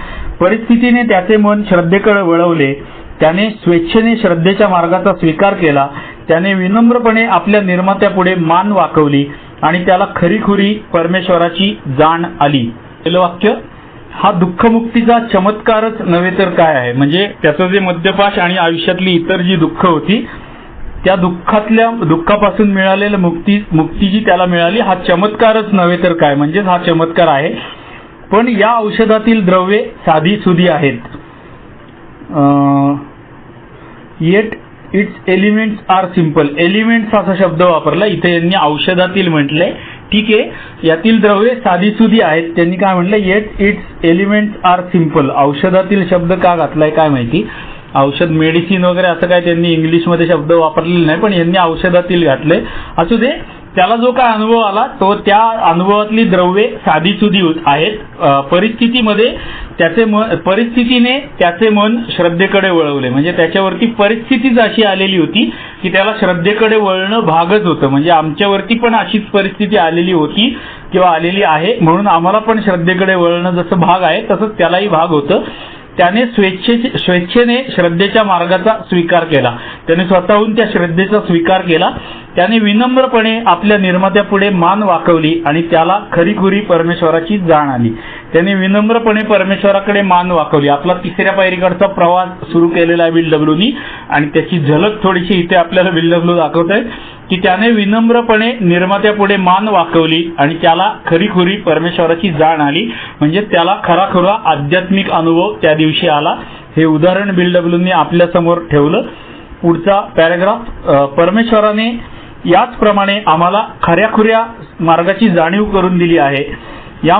B: परिस्थितीने त्याचे मन श्रद्धेकडे वळवले. त्याने स्वेच्छेने श्रद्धेच्या मार्गाचा स्वीकार केला. त्याने विनम्रपणे आपल्या निर्मात्यापुढे मान वाकवली आणि त्याला खरीखुरी परमेश्वराची जाण आली. पहिलं वाक्य. हा दुःखमुक्तीचा चमत्कारच नव्हे तर काय आहे. म्हणजे त्याचं जे मद्यपाश आणि आयुष्यातली इतर जी दुःख होती, त्या दुःखापासून मिळालेल्या मुक्ती जी त्याला मिळाली, हा चमत्कारच नव्हे तर काय, म्हणजेच हा चमत्कार आहे. पण या औषधातील द्रव्ये साधी सुधी आहेत. Yet it's elements are simple. Elements असा शब्द वापरला इथे, यांनी औषधातील म्हटलंय. ठीक आहे, यातील द्रव्ये साधी सुधी आहेत. त्यांनी काय म्हटलं, yet it's elements are simple. औषधातील शब्द का घातलाय काय माहिती. औषध, मेडिसिन वगैरे असं काय त्यांनी इंग्लिशमध्ये शब्द वापरलेले नाही, पण यांनी औषधातील घातले. असू दे, त्याला जो काय अनुभव आला तो त्या अनुभवातली द्रव्ये साधीसुधी आहेत. परिस्थितीने त्याचे मन श्रद्धेकडे वळवले. म्हणजे त्याच्यावरती परिस्थितीच अशी आलेली होती की त्याला श्रद्धेकडे वळणं भागच होतं. म्हणजे आमच्यावरती पण अशीच परिस्थिती आलेली होती किंवा आलेली आहे, म्हणून आम्हाला पण श्रद्धेकडे वळणं जसं भाग आहे तसंच त्यालाही भाग होतं. त्याने स्वेच्छेने श्रद्धेच्या मार्गाचा स्वीकार केला. त्याने स्वतःहून त्या श्रद्धेचा स्वीकार केला. त्याने विनम्रपणे आपल्या निर्मात्यापुढे मान वाकवली आणि त्याला खरीखुरी परमेश्वराची जाण आली. त्याने विनम्रपणे परमेश्वराकडे मान वाकवली. आपला तिसऱ्या पायरीकडचा प्रवास सुरू केलेला आहे BLWनी आणि त्याची झलक थोडीशी इथे आपल्याला BLW दाखवत आहेत की त्याने विनम्रपणे निर्मात्यापुढे मान वाकवली आणि त्याला खरीखुरी परमेश्वराची जाण आली. म्हणजे त्याला खराखुरा आध्यात्मिक अनुभव त्या दिवशी आला. हे उदाहरण BLWनी आपल्या समोर ठेवलं. पुढचा पॅराग्राफ. परमेश्वराने याचप्रमाणे आम्हाला खऱ्याखुऱ्या मार्गाची जाणीव करून दिली आहे. या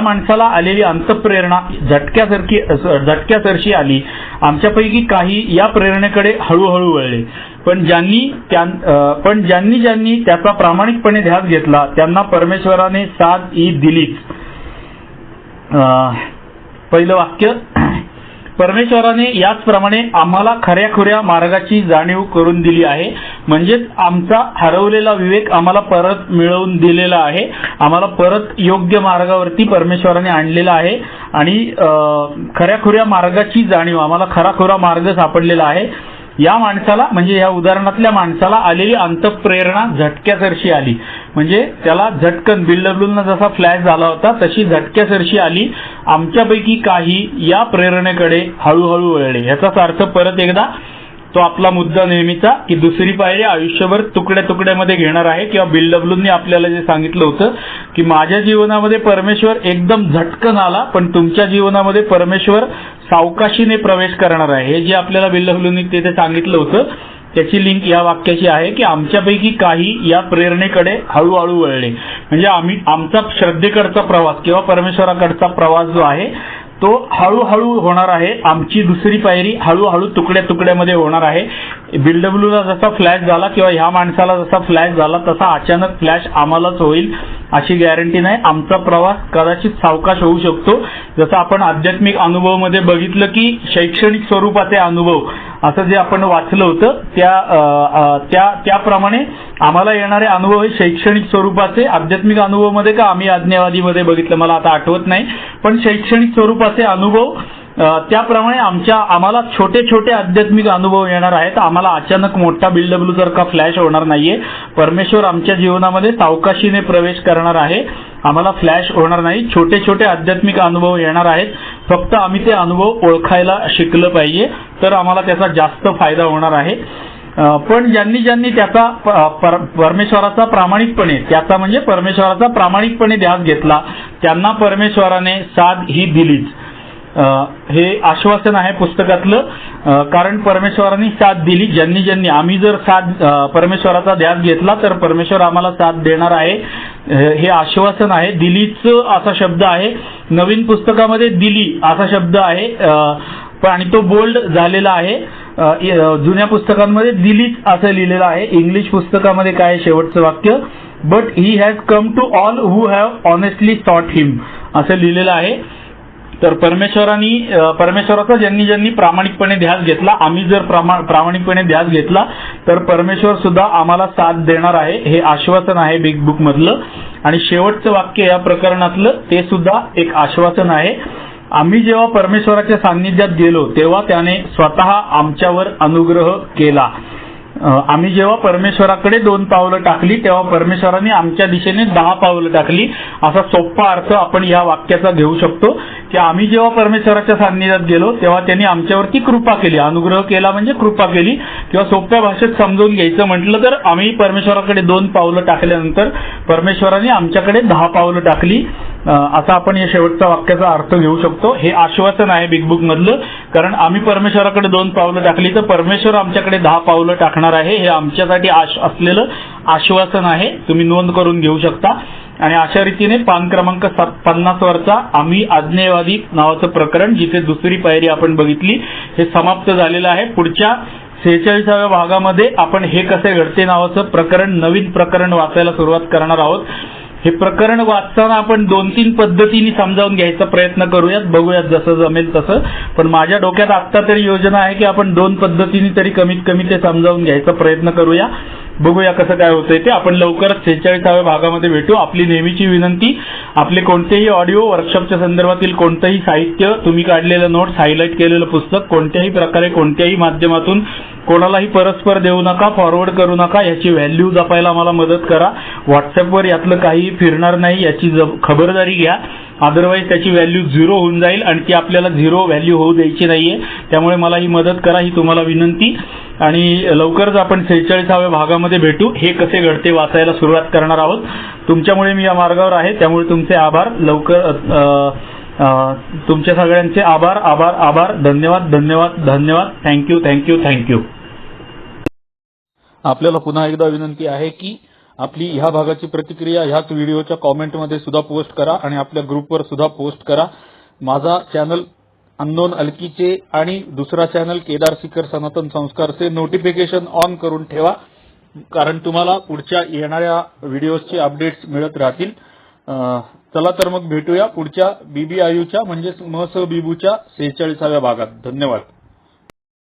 B: माणसाला आलेली अंतःप्रेरणा झटक्यासारखी आली. आमच्यापैकी काही या प्रेरणेकडे हळूहळू वळले, पण ज्यांनी त्याचा प्रामाणिकपणे ध्यास घेतला त्यांना परमेश्वराने साथ दिलीच. पहिलं वाक्य.
A: परमेश्वराने याचप्रमाणे आम्हाला खऱ्याखुऱ्या मार्गाची जाणीव करून दिली आहे. म्हणजेच आमचा हरवलेला विवेक आम्हाला परत मिळवून दिलेला आहे. आम्हाला परत योग्य मार्गावरती परमेश्वराने आणलेला आहे आणि खऱ्याखुऱ्या मार्गाची जाणीव, आम्हाला खराखुरा मार्ग सापडलेला आहे. या माणसाला म्हणजे या उदाहरणातल्या माणसाला आलेली अंतःप्रेरणा झटक्यासरशी आली. म्हणजे त्याला झटकन बिल्डब्ल्यूना जसा फ्लॅश झाला होता तशी झटक्यासरशी आली. आमच्यापैकी काही या प्रेरणेकडे हळूहळू वळले. याचाच अर्थ परत एकदा तो आपला मुद्दा नेहमीचा की दुसरी पायरी आयुष्यभर तुकड्या तुकड्यामध्ये घेणार आहे. किंवा बिल्डब्ल्यूनी आपल्याला जे सांगितलं होतं की माझ्या जीवनामध्ये परमेश्वर एकदम झटकन आला, पण तुमच्या जीवनामध्ये परमेश्वर सावकाशीने प्रवेश करणार आहे. हे जे आपल्याला बिल्डब्ल्यूनी तिथे सांगितलं होतं त्याची लिंक या वाक्याची आहे की आमच्यापैकी काही या प्रेरणेकडे हळूहळू वळले. म्हणजे आमचा श्रद्धेकडचा प्रवास किंवा परमेश्वराकडचा प्रवास जो आहे तो हळूहळू होणार आहे. आमची दुसरी पायरी हळूहळू तुकड्या तुकड्यामध्ये होणार आहे. बिल्डब्ल्यूला जसा फ्लॅश झाला किंवा ह्या माणसाला जसा फ्लॅश झाला तसा अचानक फ्लॅश आम्हालाच होईल अशी गॅरंटी नाही. आमचा प्रवास कदाचित सावकाश होऊ शकतो. जसं आपण आध्यात्मिक अनुभवामध्ये बघितलं की शैक्षणिक स्वरूपाचे अनुभव असं जे आपण वाचलं होतं त्याप्रमाणे आम्हाला येणारे अनुभव हे शैक्षणिक स्वरूपाचे. आध्यात्मिक अनुभवामध्ये का आम्ही अज्ञेयवादीमध्ये बघितलं मला आता आठवत नाही, पण शैक्षणिक स्वरूपाचे अनुभव त्याप्रमाणे आम्हाला छोटे छोटे आध्यात्मिक अनुभव येणार आहेत. आम्हाला अचानक मोठा बिल्डब्ल्यू सारखा फ्लॅश होणार नाहीये. परमेश्वर आमच्या जीवनामध्ये सावकाशीने प्रवेश करणार आहे. आम्हाला फ्लॅश होणार नाही. छोटे छोटे आध्यात्मिक अनुभव येणार आहेत. फक्त आम्ही ते अनुभव ओळखायला शिकलं पाहिजे तर आम्हाला त्याचा जास्त फायदा होणार आहे. पण ज्यांनी त्याचा परमेश्वराचा प्रामाणिकपणे ध्यास घेतला त्यांना परमेश्वराने साथ ही दिलीच. हे आश्वासन आहे पुस्तकातलं. कारण परमेश्वराने साथ दिली. ज्यांनी आम्ही जर परमेश्वराचा ध्यास घेतला तर परमेश्वर आम्हाला साथ देणार आहे. हे आश्वासन आहे. दिलीच असा शब्द आहे. नवीन पुस्तकामध्ये दिली असा शब्द आहे आणि तो बोल्ड झालेला आहे. जुन्या पुस्तकांमध्ये दिलीच असं लिहिलेलं आहे. इंग्लिश पुस्तकामध्ये काय शेवटचं वाक्य, but he has come to all who have honestly sought him असं लिहिलेलं आहे. तर परमेश्वराचा ज्यांनी प्रामाणिकपणे ध्यास घेतला, आम्ही जर प्रामाणिकपणे ध्यास घेतला तर परमेश्वर सुद्धा आम्हाला साथ देणार आहे. हे आश्वासन आहे बिग बुक मधलं. आणि शेवटचं वाक्य या प्रकरणातलं ते सुद्धा एक आश्वासन आहे. आम्ही जेव्हा परमेश्वराच्या सान्निध्यात गेलो तेव्हा त्याने स्वतः आमच्यावर अनुग्रह केला. आम्ही जेव्हा परमेश्वराकडे 2 पावलं टाकली तेव्हा परमेश्वराने आमच्या दिशेने 10 पावलं टाकली. असा सोपा अर्थ आपण या वाक्याचा घेऊ शकतो की आम्ही जेव्हा परमेश्वराच्या सान्निध्यात गेलो तेव्हा त्यांनी आमच्यावरती कृपा केली. अनुग्रह केला म्हणजे कृपा केली. किंवा सोप्या भाषेत समजून घ्यायचं म्हटलं तर आम्ही परमेश्वराकडे 2 पावलं टाकल्यानंतर परमेश्वराने आमच्याकडे 10 पावलं टाकली. असा आपण या शेवटच्या वाक्याचा अर्थ घेऊ शकतो. हे आश्वासन आहे बिग बुक मधलं. कारण आम्ही परमेश्वराकडे 2 पावलं टाकली तर परमेश्वर आमच्याकडे 10 पावलं टाकणार आहे. हे आमच्यासाठी असलेलं आश्वासन आहे. तुम्ही नोंद करून घेऊ शकता. आणि अशा रीतीने पान क्रमांक 50 वरचा आम्ही अज्ञेयवादी नावाचं प्रकरण, जिथे दुसरी पायरी आपण बघितली, हे समाप्त झालेलं आहे. पुढच्या 46व्या भागामध्ये आपण हे कसे घडते नावाचं प्रकरण, नवीन प्रकरण वाचायला सुरुवात करणार आहोत. हे प्रकरण वाचताना आपण 2-3 पद्धतीने समजावून घ्यायचा प्रयत्न करूयात. बघूयात जसं जमेल तसं. पण माझ्या डोक्यात आत्ता तरी योजना आहे की आपण 2 पद्धतीने तरी कमीत कमी ते समजावून घ्यायचा प्रयत्न करूया. बघूया कसं काय होतंय ते. आपण लवकरच 46व्या भागामध्ये भेटू. आपली नेहमीची विनंती, आपले कोणतेही ऑडिओ, वर्कशॉपच्या संदर्भातील कोणतंही साहित्य, तुम्ही काढलेलं नोट्स, हायलाईट केलेलं पुस्तक कोणत्याही प्रकारे कोणत्याही माध्यमातून कोणालाही परस्पर देऊ नका, फॉरवर्ड करू नका. याची व्हॅल्यू जपायला मला मदत करा. व्हॉट्सअपवर यातलं काही फिरणार नाही याची खबरदारी घ्या. अदरवाईज त्याची व्हॅल्यू 0 होऊन जाईल आणि ती आपल्याला 0 व्हॅल्यू होऊ द्यायची नाहीये. त्यामुळे मला ही मदत करा, ही तुम्हाला विनंती. आणि लवकरच आपण 46व्या भागामध्ये भेटू. हे कसे घडते वाचायला सुरुवात करणार आहोत. तुमच्यामुळे मी या मार्गावर आहे, त्यामुळे तुमचे आभार. तुमच्या सगळ्यांचे आभार आभार आभार. धन्यवाद धन्यवाद धन्यवाद. Thank you thank you thank you. आपल्याला पुन्हा एकदा विनंती आहे की आपली ह्या भागाची प्रतिक्रिया ह्याच व्हिडिओच्या कॉमेंटमध्ये सुद्धा पोस्ट करा आणि आपल्या ग्रुपवर सुद्धा पोस्ट करा. माझा चॅनल अननोन अलकीचे आणि दुसरा चॅनल केदार सीकर सनातन संस्कारचे नोटिफिकेशन ऑन करून ठेवा, कारण तुम्हाला पुढच्या येणाऱ्या व्हिडिओजचे अपडेट्स मिळत राहतील. चला तर मग भेटूया पुढच्या बीबीआयूच्या म्हणजेच महसह बिबूच्या 46व्या भागात. धन्यवाद.